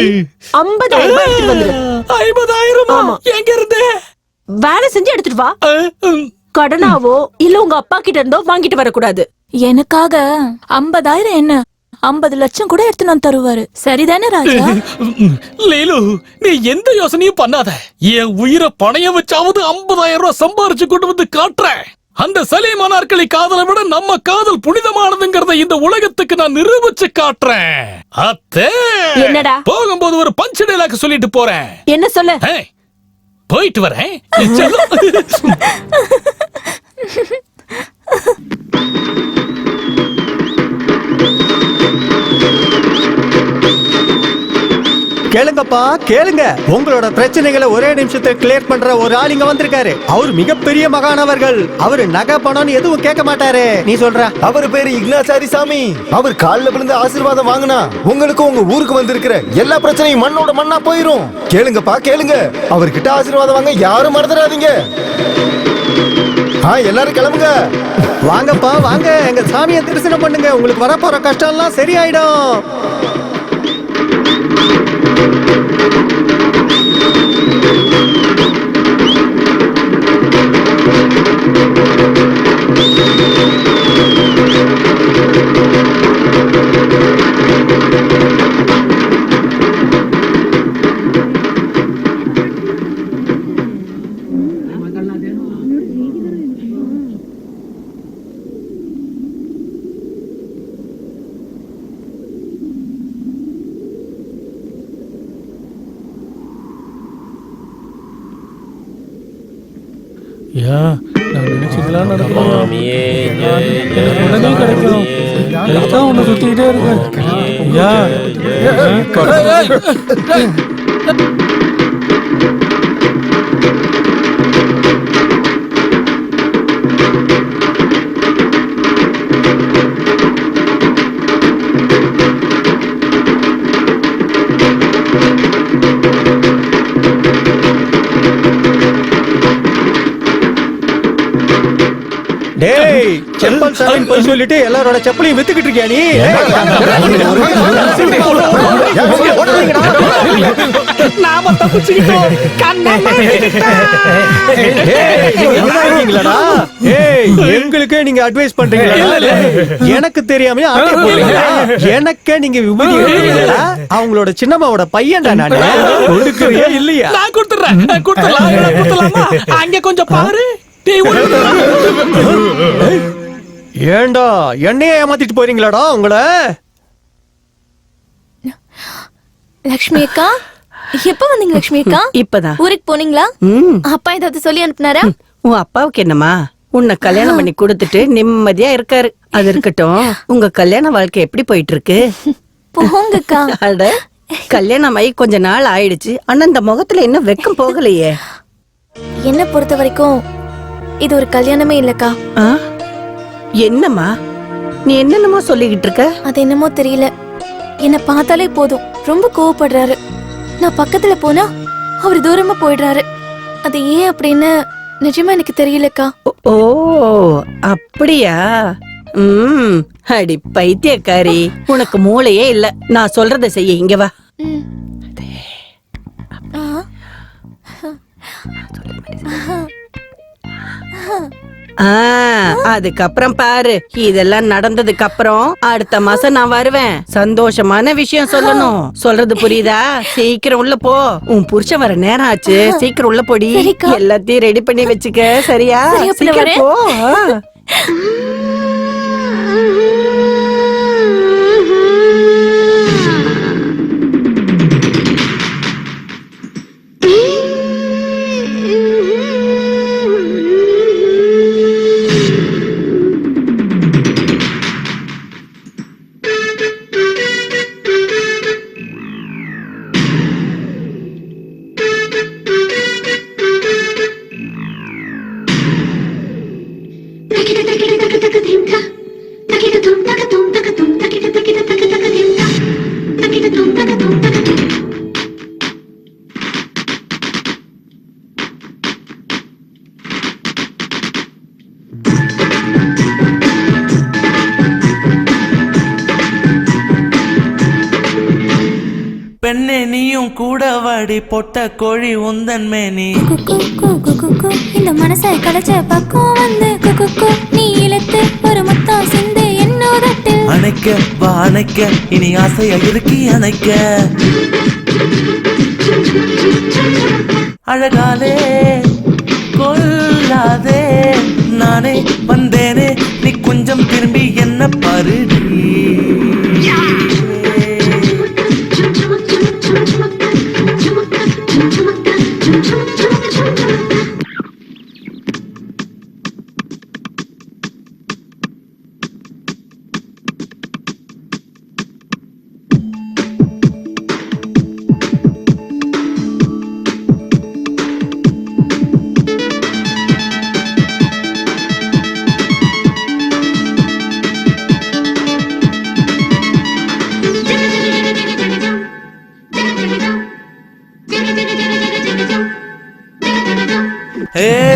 50,000 எடுத்துட்டு வந்துரு. 50,000? எங்க இருந்து? வேலை செஞ்சு எடுத்துட்டு வா. கடனாவோ இல்ல உங்க அப்பா கிட்ட இருந்தோ வாங்கிட்டு வரக்கூடாது. எனக்காக 50,000 என்ன 50 லட்சம் கூட எடுத்து நான் தருவாரு. சரிதானே ராஜா? லேலு, நீ எந்த யோசனையும் பண்ணாத. என் உயிரை பணைய வச்சாவது 50,000 ரூபாய் சம்பாரிச்சு கொண்டு வந்து காட்டுறேன். அந்த சலீமானார்களை காதலை விட நம்ம காதல் புனிதமானதுங்கிறத இந்த உலகத்துக்கு நான் நிரூபிச்சு காட்டுறேன். அத்தே, என்னடா? போகும்போது ஒரு பஞ்ச் டைலாக் சொல்லிட்டு போறேன். என்ன சொல்ல? போயிட்டு வரேன். செல்லம். கேளுங்கப்பா கேளுங்க, உங்களோட பிரச்சனைகளை ஒரே நிமிஷத்தை கிளியர் பண்ற ஒரு ஆள் இங்க வந்திருக்காரு. அவர் மிகப்பெரிய மகானவர்கள். அவரு நகை பணம்னு எதுவும் கேட்க மாட்டாரு. நீ சொல்ற? அவர் பேரு இக்னாச்சாரி சாமி. அவர் கால்ல விழுந்து ஆசீர்வாதம் வாங்கினா உங்களுக்கு உங்க ஊருக்கு வந்திருக்கிற எல்லா பிரச்சனையும் மண்ணோட மண்ணா போயிரும். கேளுங்கப்பா கேளுங்க, அவர்கிட்ட ஆசீர்வாதம் வாங்க யாரும் மறந்துடாதீங்க. எல்லாரும் கிளம்புங்க. வாங்கப்பா வாங்க, எங்க சாமியை தரிசனம் பண்ணுங்க. உங்களுக்கு வரப்போற கஷ்டம் எல்லாம் சரியாயிடும். ஐயா, நான் நினைச்சதெல்லாம் நடக்கும். மாமியே, எனக்கு உடனே கிடைக்கும். இதுதான் ஒண்ணு சுத்திக்கிட்டே இருக்கு. ஐயா, டேய், செப்பல் சாமின்னு போய் சொல்லிட்டு எல்லாரோட செப்பலையும் வித்துக்கிட்டு இருக்கியா நீ? நாம தப்பிச்சுக்கிட்டோம். எங்களுக்கே நீங்க அட்வைஸ் பண்றீங்களா? எனக்கு தெரியாம எனக்கே நீங்க விபூதி எடுத்தீங்களா? அவங்களோட சின்னம்மாவோட பையன் தான் நானு. கொடுக்கறியா இல்லையா? நான் கொடுத்துறேன். கொடுத்துடலாமா? அங்க கொஞ்சம் பாரு. ஏண்டா என்னைய ஏமாத்திட்டு போறீங்களாடா உங்களை? லக்ஷ்மி அக்கா, எப்ப வந்தீங்க லக்ஷ்மி அக்கா? இப்பதான். ஊருக்கு போனீங்களா? அப்பா ஏதாவது சொல்லி அனுப்புனாரா? உன் அப்பாவுக்கு என்னமா, உன்னை கல்யாணம் பண்ணி கொடுத்துட்டு நிம்மதியா இருக்காரு. அது இருக்கட்டும், உங்க கல்யாண வாழ்க்கை எப்படி போயிட்டு இருக்கு? போங்கக்கா. அட, கல்யாணம் ஆகி கொஞ்ச நாள் ஆயிடுச்சு, ஆனா இந்த முகத்துல இன்னும் வெக்கம் போகலையே. என்ன பொறுத்த வரைக்கும் இது ஒரு கல்யாணமே இல்லக்கா. என்னம்மா நீ என்னென்னமோ சொல்லிக்கிட்டு இருக்க? அது என்னமோ தெரியல, என்ன பார்த்தாலே போதும் ரொம்ப கோவப்படுறாரு. நான் பக்கத்துல போனா அவர் தூரமா போயிடுறாரு. அது ஏன் அப்படின்னு நிஜமா எனக்கு தெரியலக்கா. ஓ அப்படியா? அடி பைத்தியக்காரி, உனக்கு மூளையே இல்ல. நான் சொல்றத செய்ய, இங்க வா. அதுக்கப்புறம் பாரு, இதெல்லாம் நடந்ததுக்கு அப்புறம் அடுத்த மாசம் நான் வருவேன். சந்தோஷமான விஷயம் சொல்லணும். சொல்றது புரியுதா? சீக்கிரம் உள்ள போ, உன் புருஷன் வர நேரம் ஆச்சு. சீக்கிரம் உள்ள போடி. எல்லாத்தையும் ரெடி பண்ணி வச்சுக்க, சரியா? சீக்கிரம் போ. பெண்ணே நீயும் கூட வாடி, பொட்ட கோழி உந்தன் மேனி. இந்த மனசை கலைச்ச பக்கம் வந்து நீ இழுத்து ஒரு முத்தம் சிந்து என்னோடத்தில் அணைக்க வா அணைக்க இனி ஆசையா இருக்கு அணைக்க அழகாலே கொல்லாதே நானே வந்தேனே நீ கொஞ்சம் திரும்பி என்ன பாருடி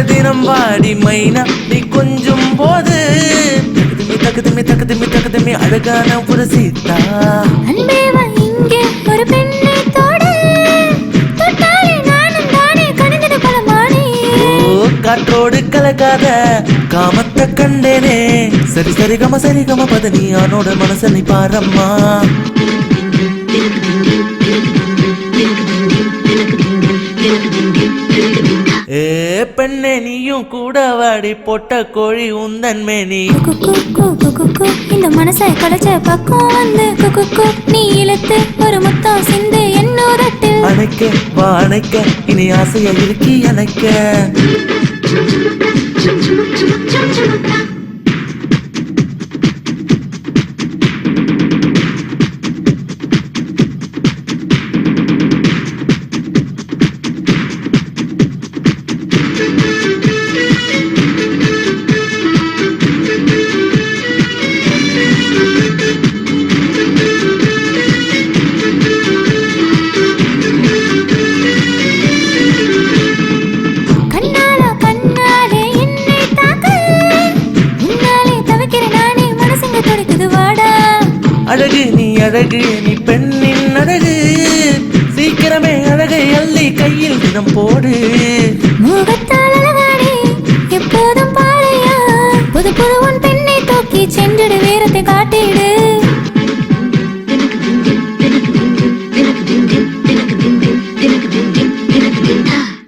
தினம் வாடி மைனா நீ கொஞ்சம் போது தகுதுமி தகுதுமி தகுதுமி அழகான ஒரு சீதா இங்கே ஒரு பெண்ணை தோடு தொட்டாலே நானும் தானே கணிந்தது பலமானே காற்றோடு கலக்காத காமத்தை கண்டேனே சரி சரி கம பதனி அவனோட மனச நீ பாரம்மா ஏ பெண்ணே நீயும் கூட வாடி பொட்ட கோழி உந்தன் மேனி இந்த மனசை கலைச்ச பக்கம் வந்து நீ இழுத்து ஒரு முத்தம் சிந்து என்னோரட்டு அணைக்க வா அணைக்க இனி ஆசையா இருக்கி அணைக்க அழகு நீ பெண்ணின் அழகு சீக்கிரமே அழகை அள்ளி கையில் தினம் போடு முகத்தால் அழகானே எப்போதும் பாறையா புது புது உன் பெண்ணை தூக்கி சென்றிடு வீரத்தை காட்டிடு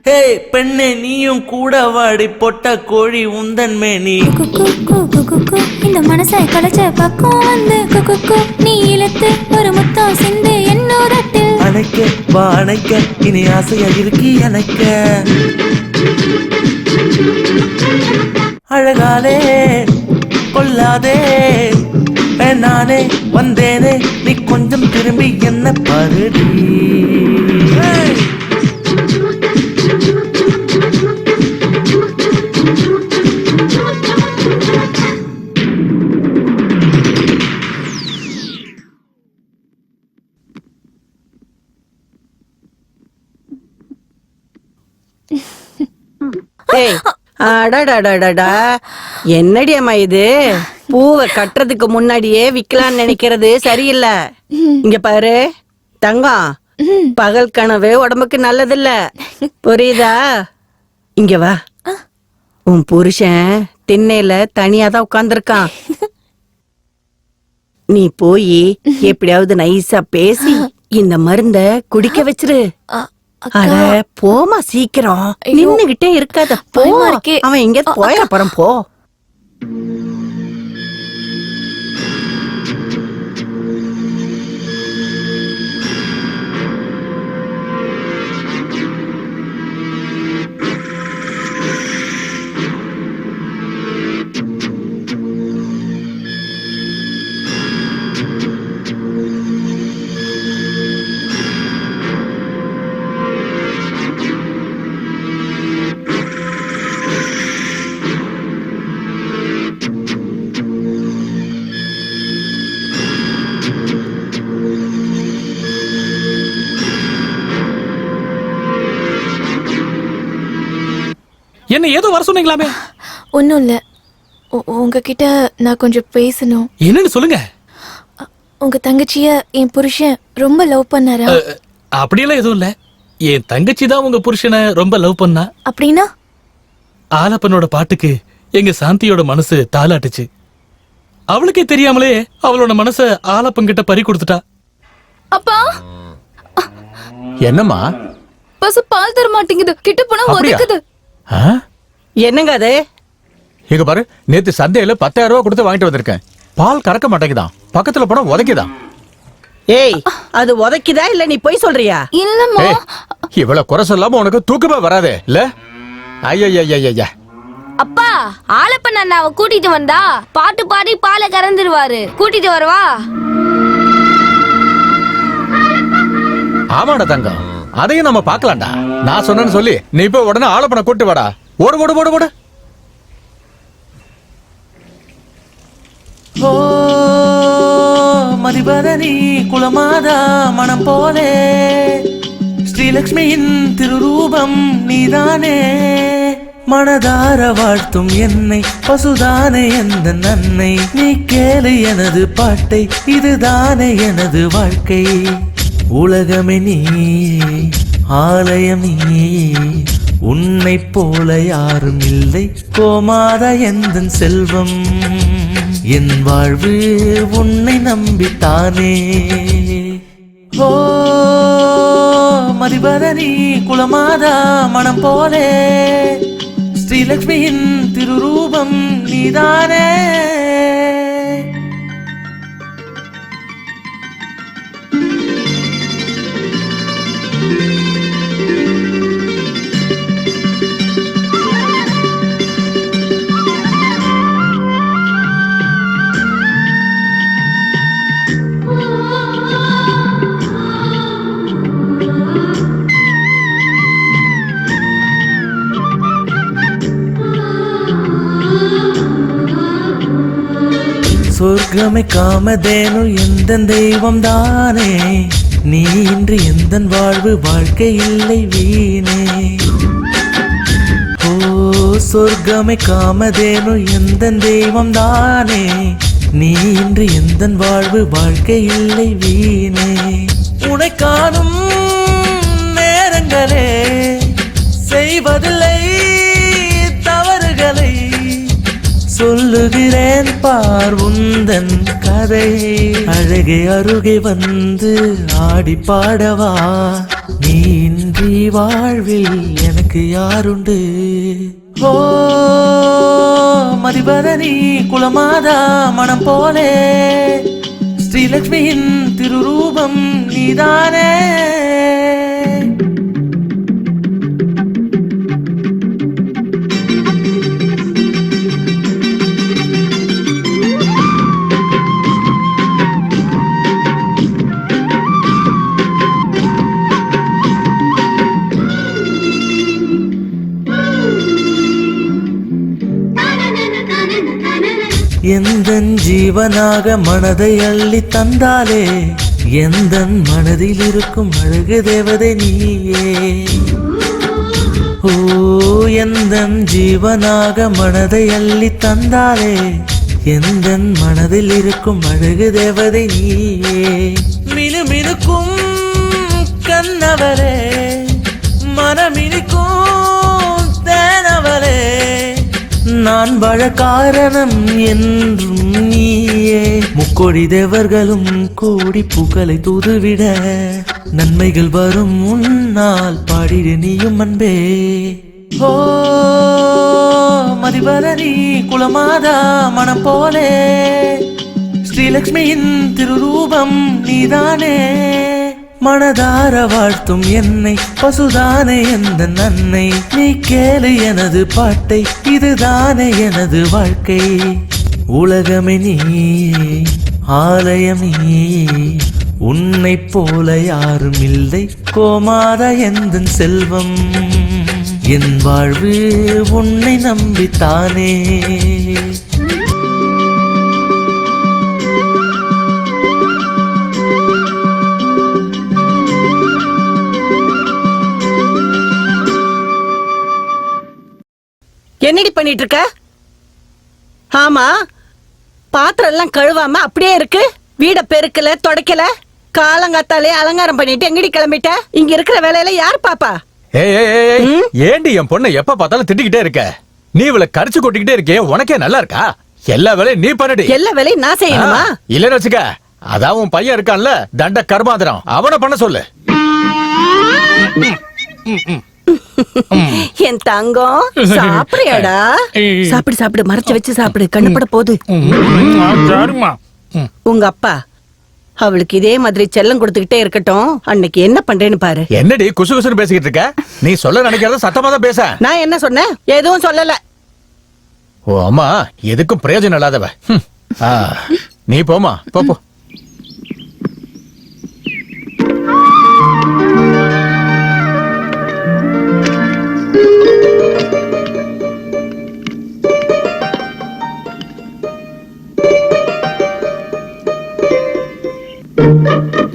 ஹே பெண்ணே நீயும் கூட வாடி பொட்ட கோழி உந்தன் மேனி இந்த மனசை கலைச்ச பக்கம் வந்து நீ இழுத்து ஒரு முத்தம் சிந்து என்னோரட்டு அணைக்க வா அணைக்க இனி ஆசையா இருக்கி அணைக்க அழகாலே கொல்லாதே நானே வந்தேனே நீ கொஞ்சம் திரும்பி என்ன பாருடி என்னடி அம்மா இது பூவை கட்டுறதுக்கு முன்னாடியே விக்கலான்னு நினைக்கிறது சரியில்லை. இங்க பாரு தங்கம், பகல் கனவு உடம்புக்கு நல்லதில்ல, புரியுதா? இங்க வா, உன் புருஷன் திண்ணையில தனியாதான் உட்கார்ந்துருக்கான். நீ போய் எப்படியாவது நைஸா பேசி இந்த மருந்த குடிக்க வச்சிரு. அட போமா சீக்கிரம், நின்னுகிட்டே இருக்காத, போ. அவன் எங்க போய அப்புறம் போ. என்ன ஏதோ வர சொன்னீங்களாமே? ஒன்னும் இல்ல, உங்ககிட்ட நான் கொஞ்சம் பேசணும். என்னன்னு சொல்லுங்க. உங்க தங்கச்சிய என் புருஷன் ரொம்ப லவ் பண்ணாரா? அப்படியெல்லாம் எதுவும் இல்ல, என் தங்கச்சி தான் உங்க புருஷனை ரொம்ப லவ் பண்ணா. அப்படின்னா? ஆலப்பனோட பாட்டுக்கு எங்க சாந்தியோட மனசு தாளாட்டுச்சு. அவளுக்கே தெரியாமலே அவளோட மனச ஆலப்பங்கிட்ட பறி கொடுத்துட்டா. அப்பா என்னம்மா? பசு பால் தர மாட்டேங்குது, கிட்ட போனா ஒதுக்குது. என்னங்க அது? இங்க பாரு, நேத்து சந்தையில 10,000 ரூபாய் கொடுத்து வாங்கிட்டு வந்திருக்கேன். பால் கறக்க மாட்டேங்குதான், பக்கத்துல போனா உதைக்குதான். ஏய், அது உதைக்குதா இல்ல நீ போய் சொல்றியா? இல்லம்மா. இவ்வளவு குறை சொல்லாம உனக்கு தூக்கமே வராதே இல்ல? ஐயா அப்பா, ஆலப்பன் அண்ணாவை கூட்டிட்டு வந்தா பாட்டு பாடி பாலை கறந்துருவாரு. கூட்டிட்டு வரவா? ஆமாடா தங்கம், அதையும் நம்ம பாக்கலாம்டா. நான் சொன்னேன்னு சொல்லி நீ போய் உடனே ஆலப்பனை கூட்டு வாடா. ஓடு ஓடு ஓடு ஓடு. ஓ மதிபதனி குலமாதா மனம் போலே ஸ்ரீலக்ஷ்மியின் திருரூபம் நீதானே. மனதார வாழ்த்தும் என்னை பசுதானே எந்த நன்னை. நீ கேளு எனது பாட்டை, இதுதானே எனது வாழ்க்கை. உலகமே நீ, ஆலயம் நீ, உன்னை போல யாரும் இல்லை. கோமாதா எந்தன் செல்வம், என் வாழ்வு உன்னை நம்பித்தானே. ஓ மதிபதனி குலமாதா மனம் போலே ஸ்ரீலக்ஷ்மியின் திருரூபம் நீதானே. சொர்க்கமே காமதேனு எந்தன் தெய்வம் தானே. நீ இன்று எந்தன் வாழ்வு வாழ்க்கை இல்லை வீணே. ஓ சொர்க்கமே காமதேனு எந்தன் தெய்வம் தானே. நீ இன்று எந்தன் வாழ்வு வாழ்க்கை இல்லை வீணே. உனை காணும் நேரங்களே செய்வதில்லை தவறுகளை. சொல்லுகிறேன் பார் உந்தன் கதை. அழகே அருகே வந்து ஆடி பாடவா. நீ இன்றி வாழ்வில் எனக்கு யாருண்டு. ஓ மதிபதனி குலமாதா மனம் போலே ஸ்ரீலக்ஷ்மியின் திருரூபம் நீதானே. எந்தன் ஜீவனாக மனதை அள்ளி தந்தாலே. எந்தன் மனதில் இருக்கும் அழகு தேவதை நீயே. ஓ எந்தன் ஜீவனாக மனதை அள்ளி தந்தாலே. எந்தன் மனதில் இருக்கும் அழகு தேவதை நீயே. மினுமினுக்கும் கண்ணவரே, மனமினுக்கும் தேனவரே. நான் வாழ காரணம் என்றும் நீயே. முக்கோடி தேவர்களும் கோடி பூக்களை தூதுவிட. நன்மைகள் வரும் உன்னால் பாடிடு நீயும் அன்பே. ஓ மதிபதனி குலமாதா மனம் போலே ஸ்ரீலக்ஷ்மியின் திருரூபம் நீதானே. மனதார வாழ்த்தும் என்னை பசுதானே எந்த நன்னை. நீ கேளு எனது பாட்டை, இதுதானே எனது வாழ்க்கை. உலகமே நீ, ஆலயம் நீ, உன்னை போல யாரும் இல்லை. கோமாதா எந்தன் செல்வம், என் வாழ்வு உன்னை நம்பித்தானே. என்னடி பண்ணிட்டு இருக்க? ஆமா, பாத்திரம் எல்லாம் கழுவாம அப்படியே இருக்கு. வீட பெருக்கல, தொடக்கல. காலங்காத்தாலே அலங்காரம் பண்ணிட்டு எங்கடி கிளம்பிட்ட? இங்க இருக்கிற வேலையில யார் பாப்பா? ஏண்டி என் பொண்ணை எப்ப பார்த்தாலும் திட்டிக்கிட்டே இருக்க? நீ இவளை கரிச்சு கொட்டிக்கிட்டே இருக்கே, உனக்கே நல்லா இருக்கா? எல்லா வேலையும் நீ பண்ணுடி. எல்லா வேலையும் நான் செய்யணுமா? இல்லன்னு வச்சுக்க, அதான் உன் பையன் இருக்கான்ல தண்ட கர்மாந்திரம், அவனை பண்ண சொல்லு. என் தங்கம் சாப்பிடுறியாடா? சாப்பிடு சாப்பிடு, மறைச்சு வச்சு சாப்பிடு, கண்ணுப்பட போகுது. உங்க அப்பா அவளுக்கு இதே மாதிரி செல்லம் கொடுத்துக்கிட்டே இருக்கட்டும். அன்னைக்கு என்ன பண்றேன்னு பாரு. என்னடி குசு குசுன்னு பேசிக்கிட்டு இருக்க? நீ சொல்ல நினைக்கிறத சத்தமா தான் பேச. நான் என்ன சொன்னேன்? எதுவும் சொல்லல. ஓ அம்மா எதுக்கும் பிரயோஜனம் இல்லாதவ. நீ போமா, போ.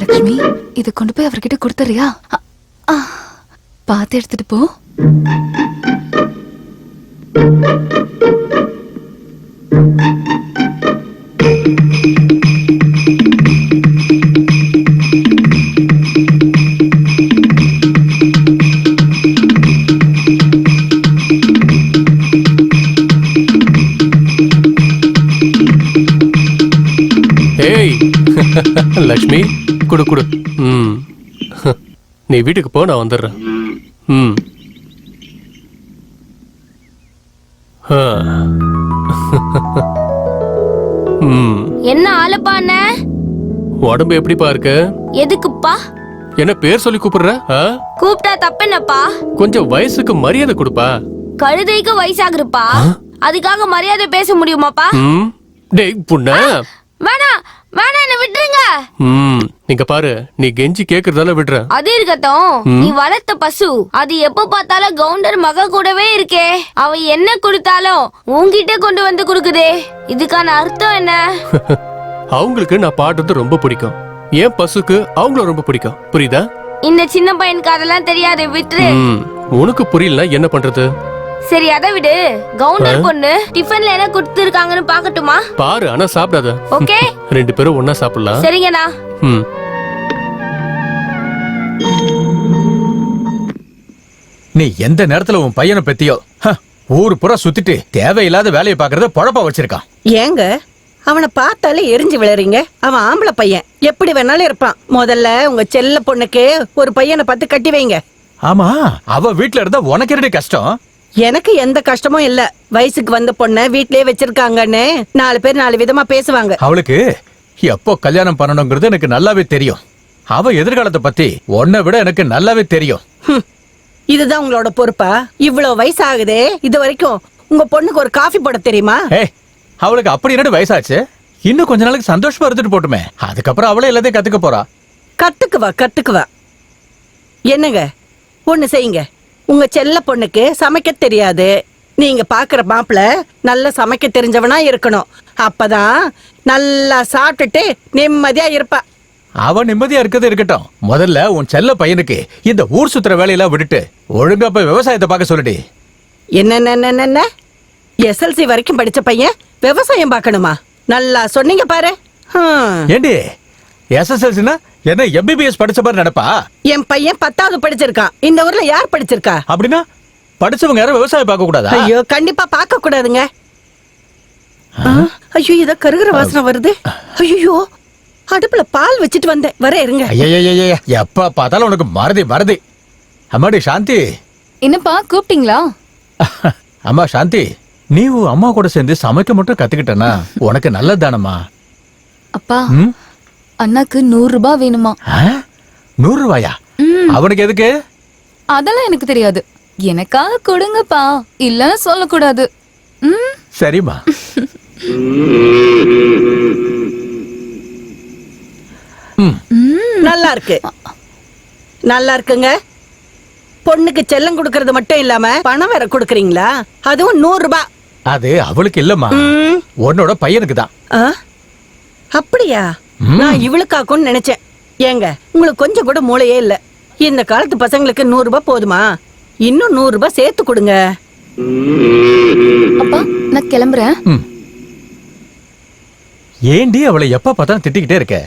லக்ஷ்மி, இத கொண்டு போய் அவர்கிட்ட கொடுத்துறியா? பார்த்து எடுத்துட்டு போ. ஏய் லக்ஷ்மி, குடு குடு. நீ வீட்டுக்கு போ, நான் வந்துடுறேன். என்ன ஆளப்பா அண்ணே? உடம்பு எப்படிப்பா இருக்கு? எதுக்குப்பா? என்ன பேர் சொல்லி கூப்பிடுற? கூப்பிட்டா தப்பென்னப்பா? கொஞ்சம் வயசுக்கு மரியாதை கொடுப்பா. கழுதைக்கு வயசாகுதுப்பா, அதுக்காக மரியாதை பேச முடியுமாப்பா? டேய் புண்ண, வேணா வேணா, என்ன விட்டுருங்க. நீங்க பாரு, நீ கெஞ்சி கேக்குறதால விடுற. அது இருக்கட்டும், நீ வளர்த்த பசு அது எப்ப பார்த்தாலும் கவுண்டர் மக கூடவே இருக்கே. அவ என்ன கொடுத்தாலும் உன்கிட்ட கொண்டு வந்து குடுக்குதே, இதுக்கான அர்த்தம் என்ன? அவங்களுக்கு நான் பாடுறது ரொம்ப பிடிக்கும், ஏன் பசுக்கு அவங்கள ரொம்ப பிடிக்கும், புரியுதா? இந்த சின்ன பையனுக்கு அதெல்லாம் தெரியாது, விட்டுரு. உனக்கு புரியல என்ன பண்றது? சரி அதை விடு. கவுண்டர் பொண்ணு டிஃபன்ல என்ன கொடுத்திருக்காங்கன்னு பாக்கட்டுமா? பாரு, ஆனா சாப்பிடாத. ஓகே, ரெண்டு பேரும் ஒண்ணா சாப்பிடலாம். சரிங்கண்ணா. நீ எந்த நேரத்துல உன் பையனை பத்தியோ ஊரு புற சுத்திட்டு தேவையில்லாத வேலையை பாக்குறத பொழப்பா வச்சிருக்கான். ஏங்க அவனை பார்த்தாலே எரிஞ்சு விளைறீங்க? அவன் ஆம்பளை பையன், எப்படி வேணாலும் இருப்பான். முதல்ல உங்க செல்ல பொண்ணுக்கு ஒரு பையனை பார்த்து கட்டி வைங்க. ஆமா, அவ வீட்டுல இருந்தா உனக்கு என்னடி கஷ்டம்? எனக்கு எந்த கஷ்டமும் இல்ல. வயசுக்கு வந்த பொண்ண வீட்லயே வச்சிருக்காங்கன்னு 4 பேர் 4 விதமா பேசுவாங்க. அவளுக்கு எப்போ கல்யாணம் பண்ணணுங்கிறது எனக்கு நல்லாவே தெரியும். அவ எதிர்காலத்தை பத்தி உன்னை விட எனக்கு நல்லாவே தெரியும். இதுதான் உங்களோட பொறுப்பா? இவ்வளவு வயசு ஆகுதே, இது வரைக்கும் உங்க பொண்ணுக்கு ஒரு காஃபி போட தெரியுமா? அவளுக்கு அப்படி என்னடி வயசாச்சு? இன்னும் கொஞ்ச நாளைக்கு சந்தோஷமா இருந்துட்டு போட்டுமே, அதுக்கப்புறம் அவளே எல்லாத்தையும் கத்துக்க போறா. கத்துக்குவா. என்னங்க ஒண்ணு செய்யுங்க, உங்க செல்ல பொண்ணுக்கு சமைக்க தெரியாது. நீங்க பாக்குற மாப்பிள்ள நல்லா சமைக்க தெரிஞ்சவனா இருக்கணும். அப்பதான் நல்லா சாப்பிட்டுட்டு நிம்மதியா இருப்பா. அவ நிம்மதியா இருக்கிறது இருக்கட்டும், முதல்ல உன் செல்ல பையனுக்கு இந்த ஊர் சுத்துற வேலையெல்லாம் விட்டுட்டு ஒழுங்கா போய் விவசாயத்தை பார்க்க சொல்லுடி. என்ன SLC வரைக்கும் படிச்ச பையன் விவசாயம் பார்க்கணுமா? நல்லா சொன்னீங்க பாரு. ஏண்டி SSLCனா என்ன MBBS படிச்ச மாதிரி நடப்பா? என் பையன் 10வது படிச்சிருக்கான். இந்த ஊர்ல யார் படிச்சிருக்கா? அப்படின்னா படிச்சவங்க யாரும் விவசாயம் பார்க்க கூடாதா? ஐயோ, கண்டிப்பா பார்க்க கூடாதுங்க. ஐயோ, இத கருகிற வாசனை வருது. ஐயோ, அடுப்புல பால் வச்சிட்டு வந்தேன், வர இருங்க. ஐயய்யய்ய, எப்ப பார்த்தாலும் உனக்கு மறதி. அம்மாடி சாந்தி. என்னப்பா கூப்பிட்டீங்களா? அம்மா சாந்தி, நீ அம்மா கூட சேர்ந்து சமைக்க மட்டும் கத்துக்கிட்டனா உனக்கு நல்லதானம்மா. அப்பா, அண்ணாக்கு 100 ரூபாய் வேணுமா? 100 ரூபாயா? அவனுக்கு எதுக்கு? அதெல்லாம் எனக்கு தெரியாது, எனக்காக கொடுங்கப்பா, இல்லன்னு சொல்லக்கூடாது. சரிம்மா. நல்லா இருக்குங்க. பொண்ணுக்கு செல்லம் கொடுக்கறது மட்டும் இல்லாம பணம் வேற கொடுக்கறீங்களா? அதுவும் 100 ரூபாய். அது அவளுக்கு இல்லம்மா, உன்னோட பையனுக்கு தான். அப்படியா? நான் இவளுக்காக்கும்னு நினைச்சேன். ஏங்க, உங்களுக்கு கொஞ்சம் கூட மூளையே இல்ல. இந்த காலத்து பசங்களுக்கு 100 ரூபாய் போதுமா? இன்னும் 100 ரூபாய் சேர்த்து கொடுங்க. அப்பா, நான் கிளம்புறேன். ஏண்டி அவளை எப்ப பார்த்தா திட்டிக்கிட்டே இருக்க?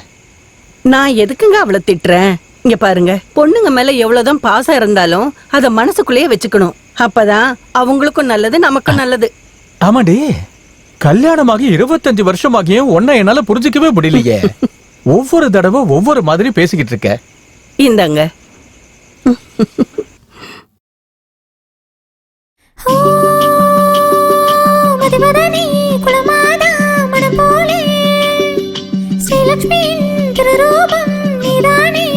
நான் எதுக்குங்க அவளை திட்டுறேன்? இங்க பாருங்க, பொண்ணுங்க மேல எவ்வளவுதான் பாசம் இருந்தாலும் அத மனசுக்குள்ளேயே வச்சுக்கணும். அப்பதான் அவங்களுக்கும் நல்லது, நமக்கும் நல்லது. ஆமாடி, கல்யாணமாகி 25 வருஷமாகியும் உன்னை என்னால புரிஞ்சுக்கவே முடியலையே. ஒவ்வொரு தடவை ஒவ்வொரு மாதிரி பேசிக்கிட்டு இருக்க. இந்தாங்க. மதிவதனி குலமாதா மனம் போலே ஸ்ரீலக்ஷ்மியின் திருரூபம் நீதானே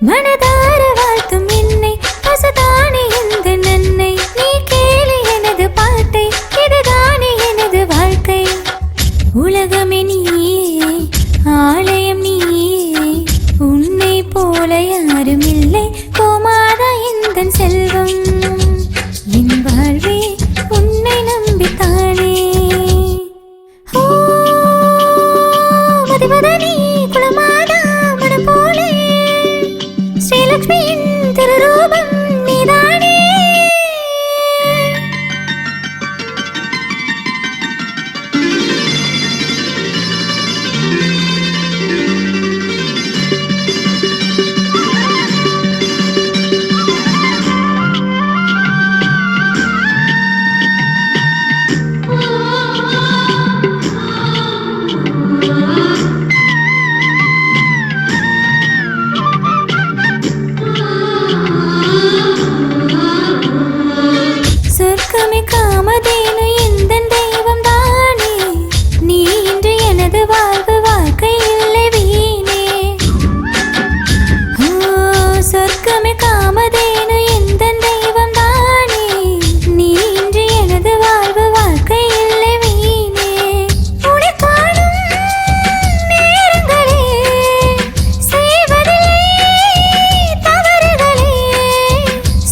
மனதார வாழ்த்தும் என்னை பசுதானே இந்த நன்னை நீ கேளு எனது பாட்டை இதுதானே எனது வாழ்க்கை உலகமே நீயே ஆலயம் நீயே உன்னை போல யாரும் இல்லை கோமாதா எந்தன் செல்வம் என் வாழ்வே உன்னை நம்பித்தானே ஓ மதிவதனி குலமாதா மனம் போலே ஸ்ரீலக்ஷ்மியின் திருரூபம் நீதானே சொர்க்கமே காமதேனு எந்தன் தெய்வம் தானே நீ இன்று எனது வாழ்வு வாழ்க்கை இல்லை வீணே ஓ சொர்க்கமே காமதேனு எந்தன் தெய்வம் தானே நீ இன்று எனது வாழ்வு வாழ்க்கை இல்லை வீணே உன்னை காணும் நேரங்களே செய்வதில்லை தவறுகளே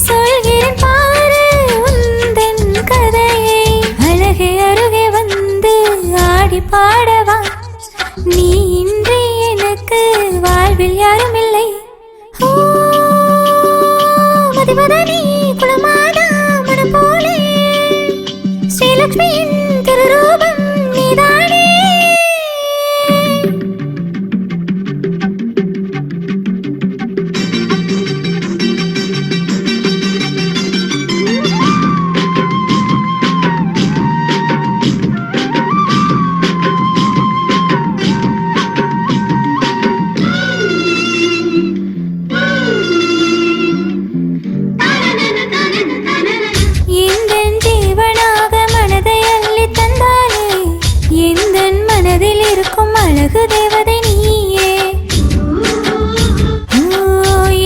சொல்கிறேன் பாரு உந்தன் கதையை அழகே அருகே வந்து ஆடி பாடவா நீ இன்றி எனக்கு வாழ்வில் யாரும் இல்லை ஓ மதிவதனி குலமாதா மனம் போலே ஸ்ரீலக்ஷ்மியின் திருரூபம் நீதானே எந்தன் ஜீவனாக மனதை அள்ளி தந்தாலே எந்தன் மனதில் இருக்கும் அழகு தேவதை நீயே ஓ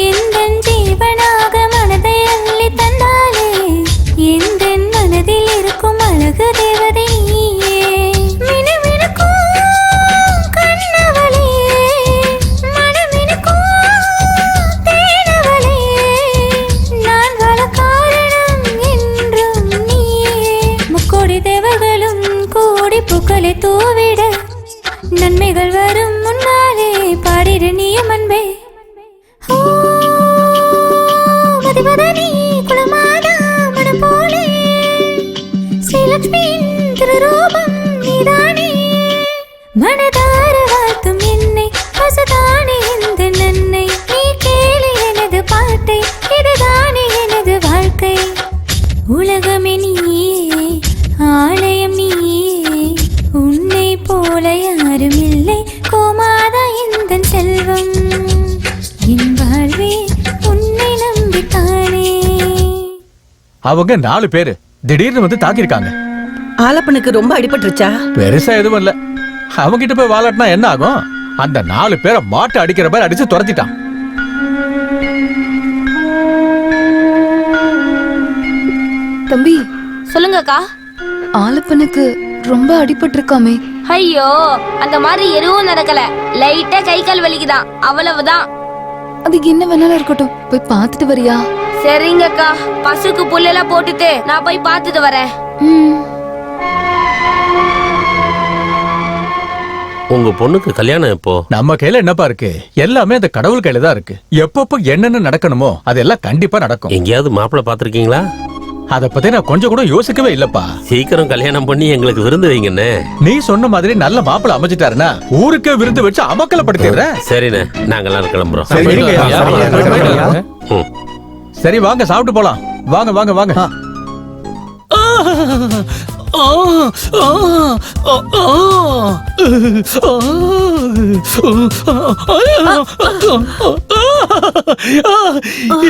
எந்தன் ஜீவனாக மனதை அள்ளி தந்தாலே எந்தன் மனதில் இருக்கும் அழகு தேவதை நீயே மினுமினுக்கும் கண்ணவளே மனமினுக்கும் தேனவளே நான் வாழ காரணம் என்றும் நீயே முக்கோடி தேவர்களும் கூடி பூக்களை தூவிட நன்மைகள் வரும் முன்னாலே பாடிடு நீயும் அன்பே ஓ மதிவதனி குலமாதா மனம் போலே ஸ்ரீலக்ஷ்மியின் திருரூபம் நீதானே மனதார வாழ்த்தும் என்னை பசுதானே இந்த நன்னை நீ கேளு எனது பாட்டை இதுதானே எனது வாழ்க்கை உலகமே நீயே ஆலயம் நீயே உன்னை போல யாரும் இல்லை கோமாதா எந்தன் செல்வம் என் வாழ்வே உன்னை நம்பித்தானே அவங்க 4 பேரு திடீர்னு வந்து தாக்கியிருக்காங்க. ஆலப்பனுக்கு ரொம்ப அடிபட்டுருச்சா? பெருசா எதுவும் இல்ல. அவங்கிட்ட போய் வாலாட்டினா என்ன ஆகும்? அந்த 4 பேரை மாட்டு அடிக்கிற மாதிரி அடிச்சு துரத்திட்டான். தம்பி சொல்லுங்கக்கா. ஆலப்பனுக்கு ரொம்ப அடிபட்டிருக்காமே. ஐயோ அந்த மாதிரி எதுவும் நடக்கல, லைட்டா கை கால் வலிக்குதான், அவ்வளவுதான். அதுக்கு என்ன வேணாலும் இருக்கட்டும், போய் பார்த்துட்டு வரியா? சரிங்கக்கா, பசுக்கு புல்லெல்லாம் போட்டுட்டு நான் போய் பார்த்துட்டு வரேன். உங்க பொண்ணுக்கு கல்யாணம் எப்போ? நம்ம கையில என்னப்பா இருக்கு? எல்லாமே அந்த கடவுள் கையில தான் இருக்கு. எப்பப்போ என்னென்ன நடக்கணுமோ அதெல்லாம் கண்டிப்பா நடக்கும். எங்கேயாவது மாப்பிள்ளை பாத்திருக்கீங்களா? அத பத்தி நான் கொஞ்சம் கூட யோசிக்கவே இல்லப்பா. சீக்கிரம் கல்யாணம் பண்ணி எங்களுக்கு விருந்து வைங்கண்ணே. நீ சொன்ன மாதிரி நல்ல மாப்பிள்ளை அமைச்சிட்டாருன்னா ஊருக்கே விருந்து வச்சு அமக்கலப்படுத்திடுறேன். சரிண்ணே, நாங்கெல்லாம் கிளம்புறோம். சரி வாங்க சாப்பிட்டு போலாம். வாங்க வாங்க வாங்க.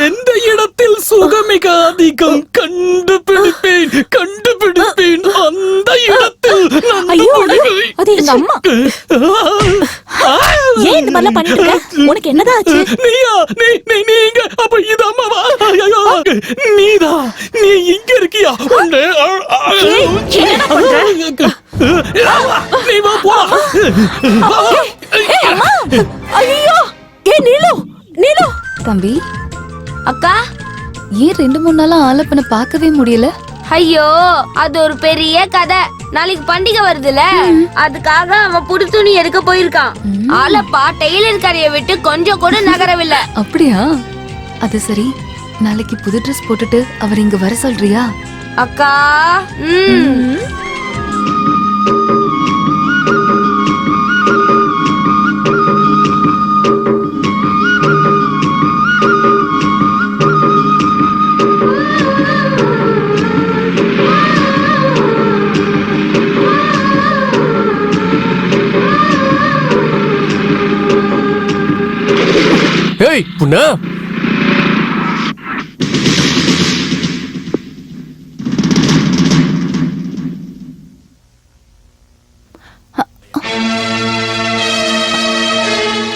எந்த இடத்தில் சுகமிக அதிகம் கண்டுபிடிப்பேன் கண்டுபிடிப்பேன் அந்த இடத்தில் ஐயோ அது எங்க அம்மா. ஏன் இந்த மாதிரிலாம் பண்ணிட்டு இருக்க? உனக்கு என்னதான் ஆச்சு? நீயா நீங்க அப்ப இது அம்மாவா? நீதா நீ இங்க இருக்கியா? என்னடா பண்ற? நீ வா போலாம். ஐயோ ஏ நீலு நீலு. தம்பி அக்கா ஏன் 2-3 நாளா ஆலப்பனை பார்க்கவே முடியல? ஐயோ அது ஒரு பெரிய கதை. நாளைக்கு பண்டிகை வருதுல, அதுக்காக அவன் புது துணி எடுக்க போயிருக்கான். ஆலப்பா டெய்லர் கடையை விட்டு கொஞ்சம் கூட நகரவில்லை. அப்படியா? அது சரி, நாளைக்கு புது ட்ரெஸ் போட்டுட்டு அவர் இங்க வர சொல்றியா? அக்கா ஏய் புண்ணா,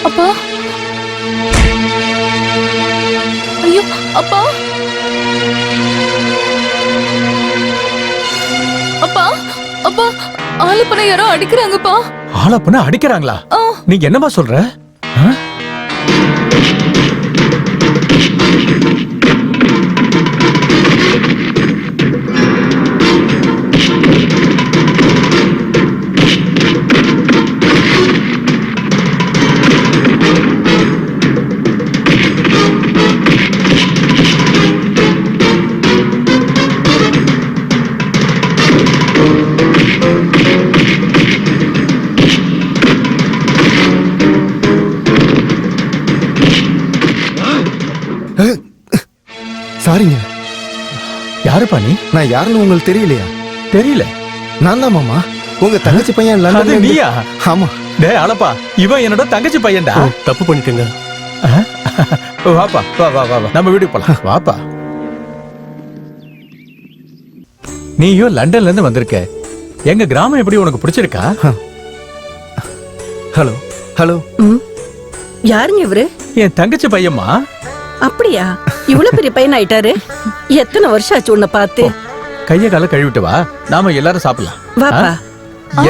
அப்பா. ஐயோ அப்பா. அப்பா அப்பா, ஆலப்பனை யாரோ அடிக்கிறாங்கப்பா. ஆலப்பனை அடிக்கிறாங்களா? நீ என்னமா சொல்ற? ஆ? சாரிங்க. யாருப்பா நீ? நான் யாருன்னு உங்களுக்கு தெரியலையா? தெரியல. நான் தான் மாமா, உங்க தங்கச்சி பையன் அது லண்டன்ல இருந்து- நீயா? ஆமா. டேய் ஆலப்பா, இவன் என்னோட தங்கச்சி பையன்டா. தப்பு பண்ணிட்டேங்க. வாப்பா வா வா வா வா. நம்ம வீட்டுக்கு போலாம் வாப்பா. நீயும் லண்டன்ல இருந்து வந்திருக்க. எங்க கிராமம் எப்படி உனக்கு பிடிச்சிருக்கா? Hello hello. யாருங்க இவரு? என் தங்கச்சி பையம்மா. அப்படியா? இவ்வளவு பெரிய பையன் ஆயிட்டாரு. எத்தனை வருஷம் ஆச்சு உன்னை பார்த்து? கைய கால கழுவிட்டு வா, நாம எல்லாரும் சாப்பிடலாம். வாப்பா.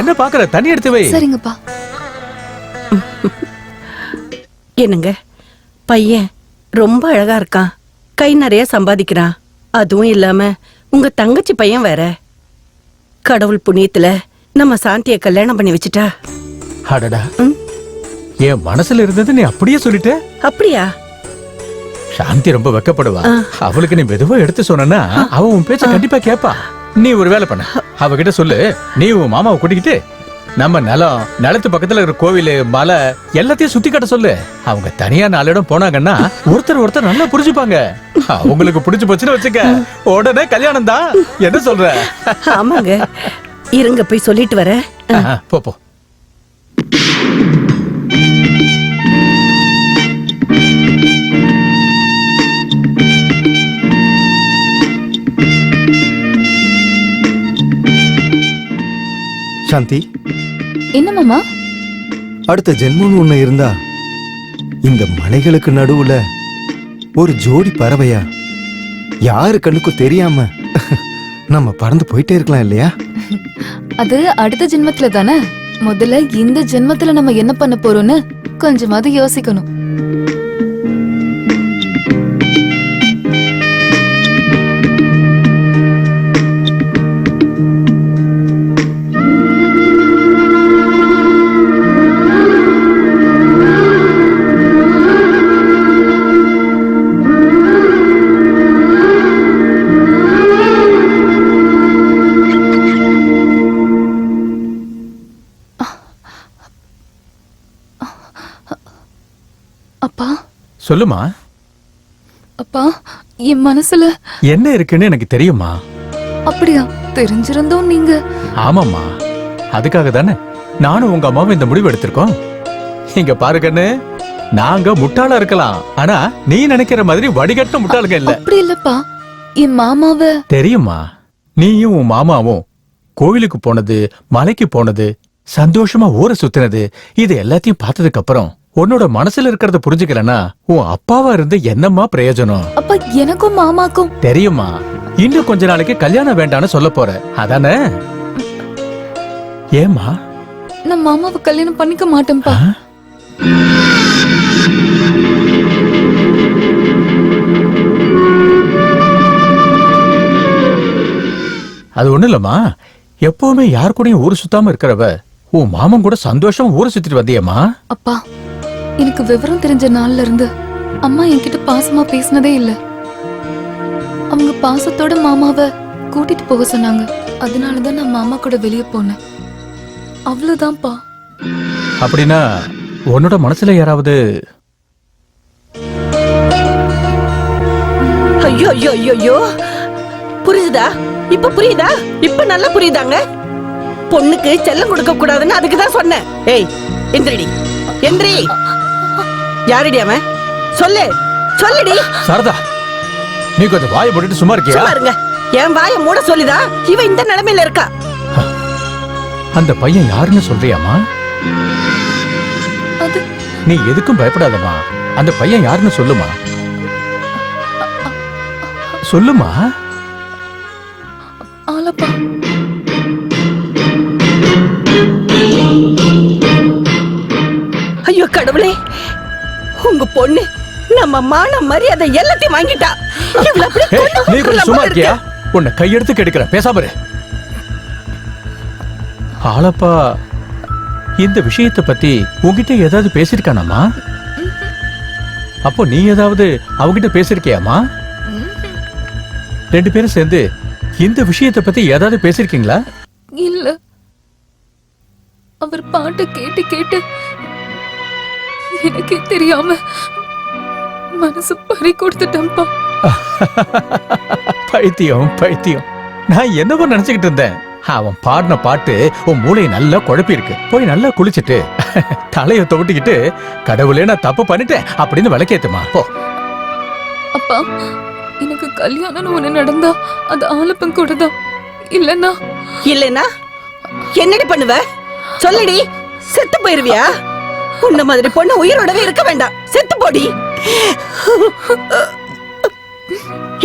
என்ன பாக்குற? தண்ணி எடுத்து வை. சரிங்கப்பா. என்னங்க, பையன் ரொம்ப அழகா இருக்கான், கை நிறைய சம்பாதிக்கிறான். அதுவும் இல்லாம உங்க தங்கச்சி பையன் வேற. கடவுள் புண்ணியத்துல நம்ம சாந்திய கல்யாணம் பண்ணி வச்சுட்டா. அடடா, என் மனசுல இருந்தது நீ அப்படியே சொல்லிட்ட. அப்படியா? சாந்தி ரொம்ப வெக்கப்படுவா. அவளுக்கு நீ மெதுவா எடுத்து சொன்னா அவ உன் பேச்ச கண்டிப்பா கேப்பா. நீ ஒரு வேலை பண்ண, அவகிட்ட சொல்லு, நீ உன் மாமாவை கூட்டிக்கிட்டு நம்ம நிலத்து பக்கத்துல இருக்கிற கோவில், மலை எல்லாத்தையும் சுத்தி காட்ட சொல்லு. அவங்க தனியா 4 இடம் போனாங்கன்னா ஒருத்தர் நல்லா புரிஞ்சுப்பாங்க. அவங்களுக்கு புடிச்சு போச்சுன்னு வச்சுக்க, உடனே கல்யாணம் தான். என்ன சொல்ற? ஆமாங்க, இருங்க போய் சொல்லிட்டு வரேன். போ போ. சாந்தி, என்ன மாமா? அடுத்த ஜென்மம்னு ஒண்ணு இருந்தா இந்த மலைகளுக்கு நடுவுல ஒரு ஜோடி பறவையா யாரு கண்ணுக்கும் தெரியாம நம்ம பறந்து போயிட்டே இருக்கலாம் இல்லையா? அது அடுத்த ஜென்மத்துல தானே. முதல்ல இந்த ஜென்மத்துல நம்ம என்ன பண்ண போறோம்னு கொஞ்சமாவது யோசிக்கணும். அப்பா. சொல்லுமா. அப்பா, என் மனசுல என்ன இருக்குன்னு எனக்கு தெரியுமா. அப்படியா? தெரிஞ்சிருந்தோம் நீங்க. ஆமாம்மா, அதுக்காக தானே நானும் உங்க அம்மாவும் இந்த முடிவு எடுத்திருக்கோம். இங்க பாரு கண்ணு, நாங்க முட்டாளா இருக்கலாம், ஆனா நீ நினைக்கிற மாதிரி வடிகட்ட முட்டாளுங்க இல்ல. அப்படி இல்லப்பா, என் மாமாவ தெரியுமா, நீயும் உன் மாமாவும் கோயிலுக்கு போனது, மலைக்கு போனது, சந்தோஷமா ஊரை சுத்தினது, இது எல்லாத்தையும் பார்த்ததுக்கு அப்புறம் உன்னோட மனசுல இருக்கிறத புரிஞ்சுக்கலன்னா உன் அப்பாவா இருந்து என்னம்மா பிரயோஜனம்? அப்ப எனக்கும் மாமாக்கும் தெரியுமா, இன்னும் கொஞ்ச நாளைக்கு கல்யாணம் வேண்டான்னு சொல்ல போற, அதானே? ஏமா? நான் மாமாவை கல்யாணம் பண்ணிக்க மாட்டேன்ப்பா. அது ஒண்ணு இல்லம்மா, எப்பவுமே யார் கூடயும் ஊரு சுத்தாம இருக்கிறவ உன் மாமன் கூட சந்தோஷம் ஊரை சுத்திட்டு வந்தியம்மா. அப்பா, எனக்கு விவரம் தெரிஞ்ச நாள்ல இருந்து அம்மா என்கிட்ட பாசமா பேசினதே இல்ல. அவங்க பாசத்தோட மாமாவை கூட்டிட்டு போக சொன்னாங்க. அதனாலதான் நான் மாமா கூட வெளியே போனேன். அவ்வளவுதான்ப்பா. அப்படின்னா உன்னோட மனசுல யாராவது? ஐயோ ஐயோ ஐயோ ஐயோ, புரியுதா? இப்ப புரியுதா? இப்ப நல்லா புரியுதாங்க? பொண்ணுக்கு செல்லம் கொடுக்க கூடாதுன்னு அதுக்குதான் சொன்னேன். ஏய் எந்திரடி, எந்திரி. யாரடி அவன்? சொல்லு, சொல்லுடி. சாரதா, நீ கொஞ்சம் வாயை போட்டுட்டு சும்மா இருக்கியா? சும்மா இருங்க. என் வாயை மூட சொல்லிதா இவ இந்த நிலைமையில இருக்கா. அந்த பையன் யாருன்னு சொல்றியாமா? நீ எதுக்கும் பயப்படாதம்மா, அந்த பையன் யாருன்னு சொல்லுமா, சொல்லுமா. ஆலப்பா. ஐயோ கடவுளே, உங்க பொண்ணு நம்ம மான மரியாதை எல்லாத்தையும் வாங்கிட்டா. இவள அப்படியே கொன்னு நீ கொஞ்சம் போட்டுறலாம் சும்மா போல இருக்கியா? இருக்கு. உன்னை கையெடுத்து கெடுக்கிறேன், பேசாம இரு. ஆலப்பா, இந்த விஷயத்தை பத்தி உன்கிட்ட ஏதாவது பேசிருக்கானாமா? அப்போ நீ ஏதாவது அவகிட்ட பேசிருக்கியாமா? ரெண்டு பேரும் சேர்ந்து இந்த விஷயத்தை பத்தி ஏதாவது பேசிருக்கீங்களா? இல்ல, அவர் பாட்டு கேட்டு கேட்டு எனக்கே தெரியாம மனசு பறி கொடுத்துட்டேன்ப்பா. பைத்தியம் பைத்தியம், நான் என்னவோ நினைச்சுக்கிட்டு இருந்தேன். அவன் பாடின பாட்டு உன் மூளையை நல்லா குழப்பி இருக்கு. போய் நல்லா குளிச்சுட்டு தலைய துவட்டிக்கிட்டு கடவுளே நான் தப்பு பண்ணிட்டேன் அப்படின்னு விளக்கேத்துமா போ. அப்பா, எனக்கு கல்யாணம் ஒண்ணு நடந்தா அது ஆலப்பன் கூட தான். இல்லன்னா இல்லைன்னா என்னடி பண்ணுவ? சொல்லுடி. செத்து போயிருவியா? உன்ன மாதிரி பொண்ணு உயிரோடவே இருக்க வேண்டாம், செத்து போடி.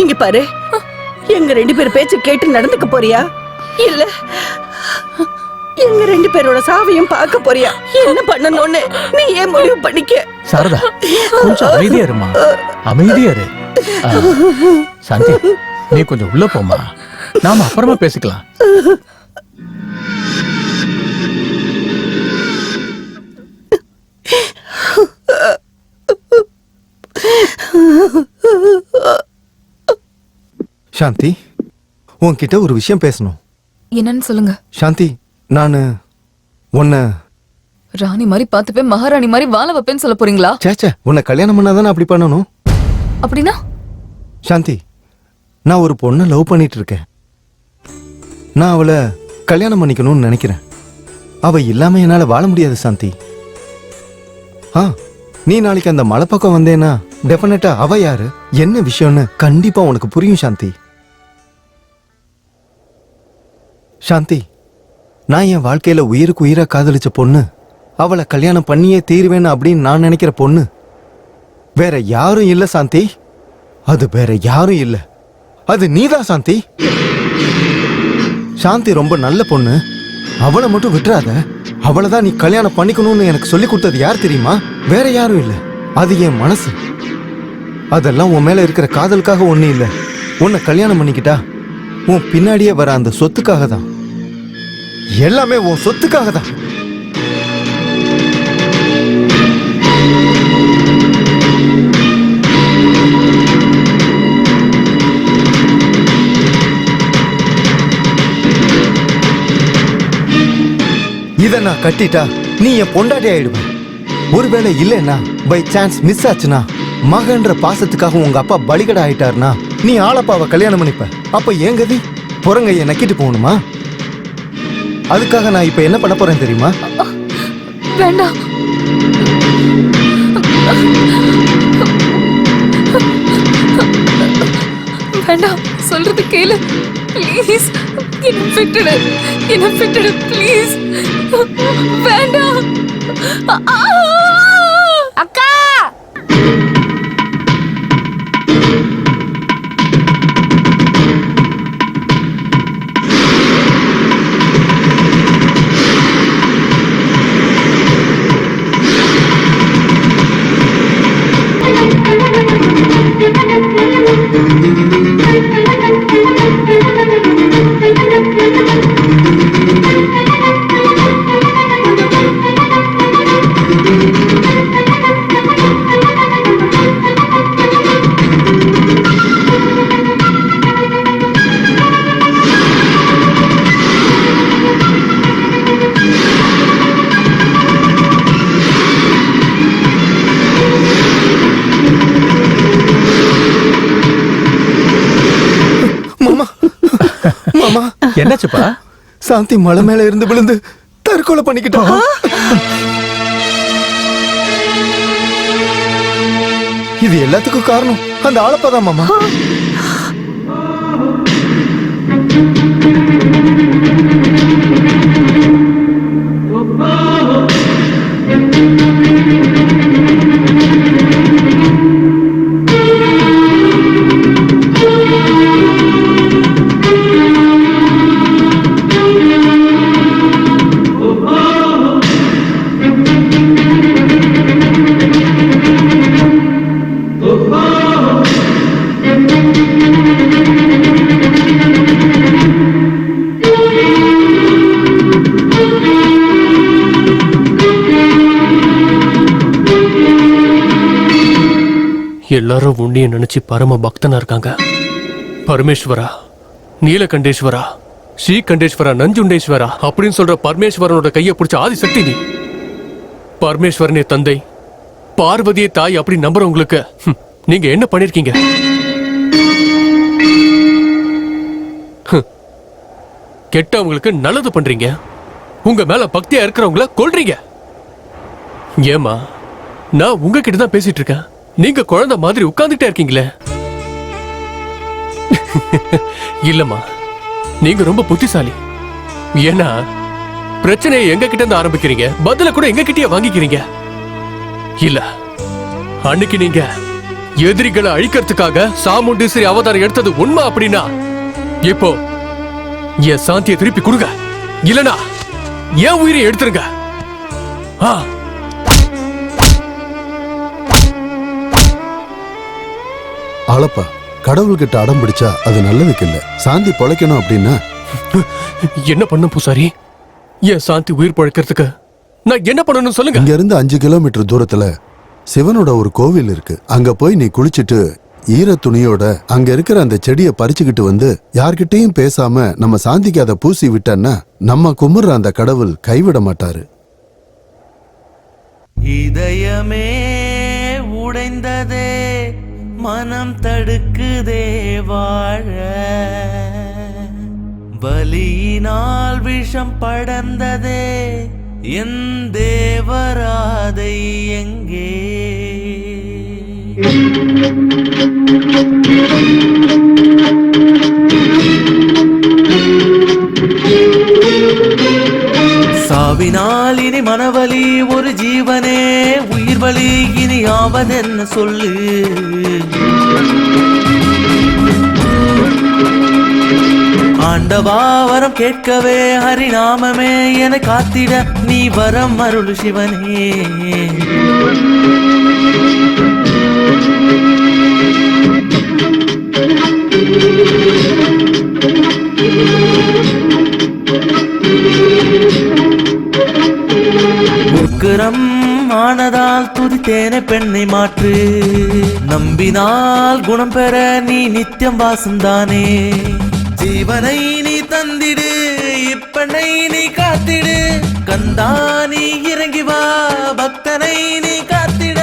இங்க பாரு, எங்க ரெண்டு பேர் பேச்சு கேட்டு நடந்துக்க போறியா, இல்ல எங்க ரெண்டு பேரோட சாவையும் பார்க்க போறியா? என்ன பண்ணணும்னு நீ ஏன் முடிவு பண்ணிக்க. சாரதா, கொஞ்சம் அமைதியா இருமா, அமைதியா இரு. சாந்தி, நீ கொஞ்சம் உள்ள போமா, நாம அப்புறமா பேசிக்கலாம். சாந்தி, உன்கிட்ட ஒரு விஷயம் பேசணும். என்னன்னு சொல்லுங்க. சாந்தி, நானு உன்னை ராணி மாதிரி பார்த்துப்பேன், மகாராணி மாதிரி வாழ வைப்பேன்னு சொல்ல போறீங்களா? சேச்சே, உன்னை கல்யாணம் பண்ணாதானே அப்படி பண்ணணும். அப்படின்னா? சாந்தி, நான் ஒரு பொண்ணை லவ் பண்ணிட்டு இருக்கேன். நான் அவளை கல்யாணம் பண்ணிக்கணும்னு நினைக்கிறேன். அவ இல்லாம என்னால வாழ முடியாது சாந்தி. நீ நாளைக்கு அந்த மலை பக்கம் வந்தேன்னா டெஃபினட்டா அவ யாரு, என்ன விஷயம்னு கண்டிப்பா உனக்கு புரியும் சாந்தி. சாந்தி, நான் என் வாழ்க்கையில உயிருக்கு உயிரா காதலிச்ச பொண்ணு, அவளை கல்யாணம் பண்ணியே தீருவேன்னு அப்படின்னு நான் நினைக்கிற பொண்ணு வேற யாரும் இல்ல சாந்தி. அது வேற யாரும் இல்ல, அது நீதான் சாந்தி. சாந்தி ரொம்ப நல்ல பொண்ணு, அவளை மட்டும் விட்டுறாத. அவளைதான் நீ கல்யாணம் பண்ணிக்கணும்னு எனக்கு சொல்லி கொடுத்தது யார் தெரியுமா? வேற யாரும் இல்ல, அது என் மனசு. அதெல்லாம் உன் மேல இருக்கிற காதலுக்காக ஒண்ணு இல்ல. உன்னை கல்யாணம் பண்ணிக்கிட்டா உன் பின்னாடியே வர அந்த சொத்துக்காக தான். எல்லாமே உன் சொத்துக்காக தான். இத நான் கட்டிட்டா நீ என் பொண்டாட்டி ஆயிடுவ. ஒருவேளை இல்லைன்னா பை சான்ஸ் மிஸ் ஆச்சுன்னா, மகன்ற பாசத்துக்காக உங்க அப்பா பலிகடா ஆயிட்டாருனா நீ ஆலப்பாவை கல்யாணம் பண்ணிப்ப. அப்ப ஏன் கதி? புறங்கைய நக்கிட்டு போகணுமா? அதுக்காக நான் இப்ப என்ன பண்ண போறேன் தெரியுமா? வேண்டாம். வேண்டாம், சொல்றது கேளு ப்ளீஸ். என்ன விட்டுடு ப்ளீஸ். வேண்டாம். அக்கா என்னாச்சுப்பா? சாந்தி மலை மேல இருந்து விழுந்து தற்கொலை பண்ணிக்கிட்டா. இது எல்லாத்துக்கும் காரணம் அந்த ஆளப்பாதான் மாமா. எல்லாரும் உன்னைய நினைச்சு பரம பக்தனா இருக்காங்க. பரமேஸ்வரா, நீலகண்டேஸ்வரா, ஸ்ரீகண்டேஸ்வரா, நஞ்சுண்டேஸ்வரா அப்படின்னு சொல்ற பரமேஸ்வரனோட கையை பிடிச்ச ஆதிசக்தி நீ. பரமேஸ்வரனே தந்தை, பார்வதியே தாய் அப்படி நம்புறவங்களுக்கு நீங்க என்ன பண்ணிருக்கீங்க? கெட்டவங்களுக்கு நல்லது பண்றீங்க, உங்க மேல பக்தியா இருக்கிறவங்கள கொல்றீங்க. ஏமா, நான் உங்ககிட்ட தான் பேசிட்டு இருக்கேன், நீங்க குழந்தை மாதிரி உட்கார்ந்துட்டே இருக்கீங்களே. இல்லம்மா, நீங்க ரொம்ப புத்திசாலி. ஏன்னா பிரச்சனையை எங்க கிட்ட இருந்து ஆரம்பிக்கிறீங்க, பதில கூட எங்க கிட்டயே வாங்கிக்கிறீங்க. இல்ல, அன்னைக்கு நீங்க எதிரிகளை அழிக்கிறதுக்காக சாமுண்டீஸ்வரி அவதாரம் எடுத்தது உண்மை அப்படின்னா இப்போ என் சாந்தியை திருப்பி கொடுங்க, இல்லனா என் உயிரை எடுத்துருங்க. ஆளப்பா, கடவுள்கிட்ட அடம் பிடிச்சா அது நல்லதுக்கு இல்ல. சாந்தி பொழைக்கணும் அப்படின்னா என்ன பண்ண பூசாரி? என் சாந்தி உயிர் பழைக்கிறதுக்கு நான் என்ன பண்ணணும் சொல்லுங்க. இங்க இருந்து 5 கிலோமீட்டர் தூரத்துல சிவனோட ஒரு கோவில் இருக்கு. அங்க போய் நீ குளிச்சிட்டு ஈர துணியோட அங்க இருக்கிற அந்த செடியை பறிச்சுக்கிட்டு வந்து யார்கிட்டயும் பேசாம நம்ம சாந்திக்கு அதை பூசி விட்டன்னா நம்ம கும்பிடுற அந்த கடவுள் கைவிட மாட்டாரு. இதயமே உடைந்ததே, மனம் தடுக்குதே வாழ, வலியினால் விஷம் படர்ந்ததே, என் தேவராதை எங்கே? சாவினால் இனி மனவலி ஒரு ஜீவனே, உயிர் வலி இனி ஆவதென்ன சொல்லு. ஆண்டவா வரம் கேட்கவே ஹரிநாமமே என காத்திட நீ வரம் அருள் சிவனே. உக்கிரம் ஆனதால் துதித்தேனே பெண்ணை மாற்று, நம்பினால் குணம் பெற நீ நித்தியம் வாசந்தானே. ஜீவனை நீ தந்திடு, இப்பெண்ணை நீ காத்திடு, கந்தா நீ இறங்கி வா, பக்தனை நீ காத்திட.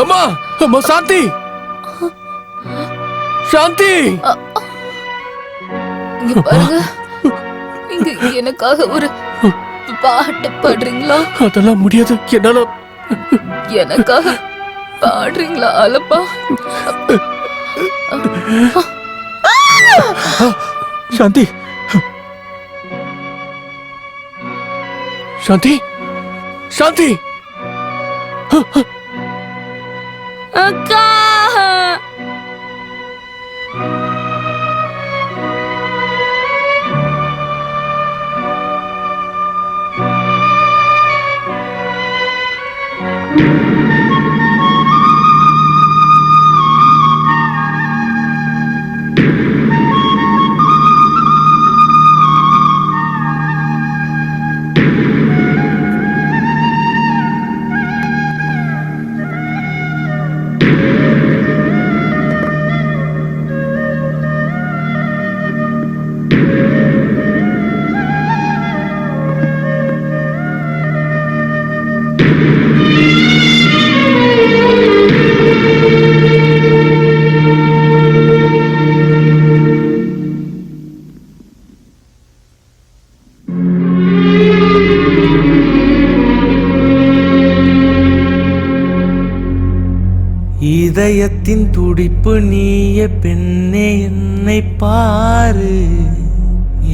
அம்மா அம்மா சாந்தி சாந்தி இங்க பாருங்க, நீங்க எனக்காக ஒரு பாட்டு பாடுறீங்களா? அதெல்லாம் முடியாது என்னால. எனக்காக பாடுறீங்களா ஆலப்பா? சாந்தி சாந்தி சாந்தி அக்கா இதயத்தின் துடிப்பு நீய பெண்ணே என்னை பாரு,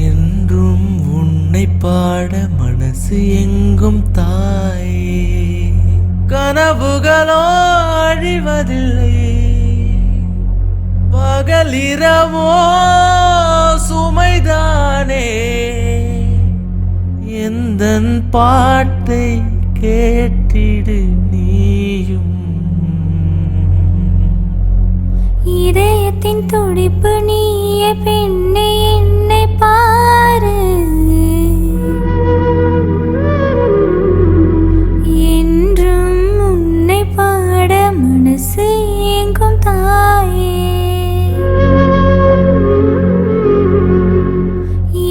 என்றும் உன்னை பாட மனசு எங்கும் தாயே. கனவுகளோ அழிவதில்லை, பகலிரவோ சுமைதானே. எந்தன் பாட்டை கேட்டிடு நீயும். இதயத்தின் துடிப்பு நீய பெண்ணே என்னை பாரு, என்றும் உன்னை பாட மனசு எங்கும் தாயே.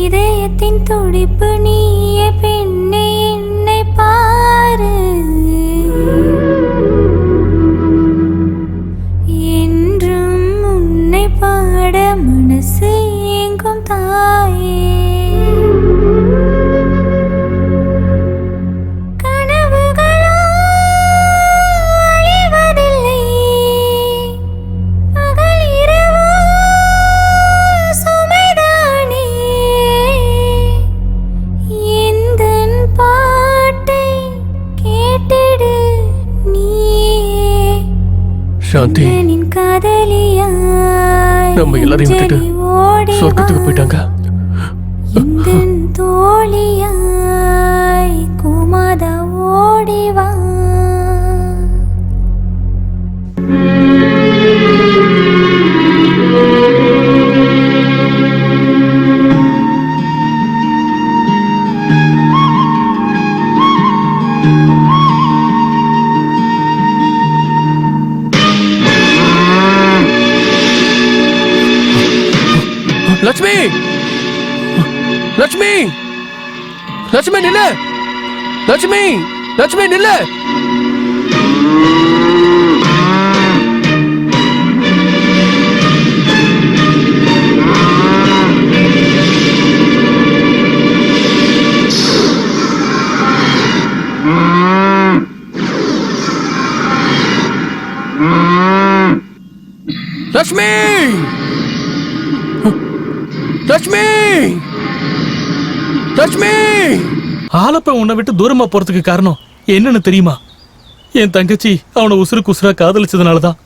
இதயத்தின் துடிப்பு நீய பெண்ணே என்னை பாரு, பாட மனசு எங்கும் தாயே. கனவுகளோ அழிவதில்லை, பகலிரவோ சுமைதானே. எந்தன் பாட்டை கேட்டிடு நீயே. சாந்தி காதலியா நம்ம எல்லாரையும் விட்டுட்டு சொர்க்கத்துக்கு போயிட்டாங்க. தோழியாய் குமாத ஓடிவா. லட்சுமி லட்சுமி லட்சுமி நில்லு, லட்சுமி லட்சுமி நில்லு. லட்சுமி லட்சுமி லட்சுமி. ஆலப்ப உன்னை விட்டு தூரமா போறதுக்கு காரணம் என்னன்னு தெரியுமா? என் தங்கச்சி அவனை உசுருக்கு உசுரா காதலிச்சதுனாலதான்.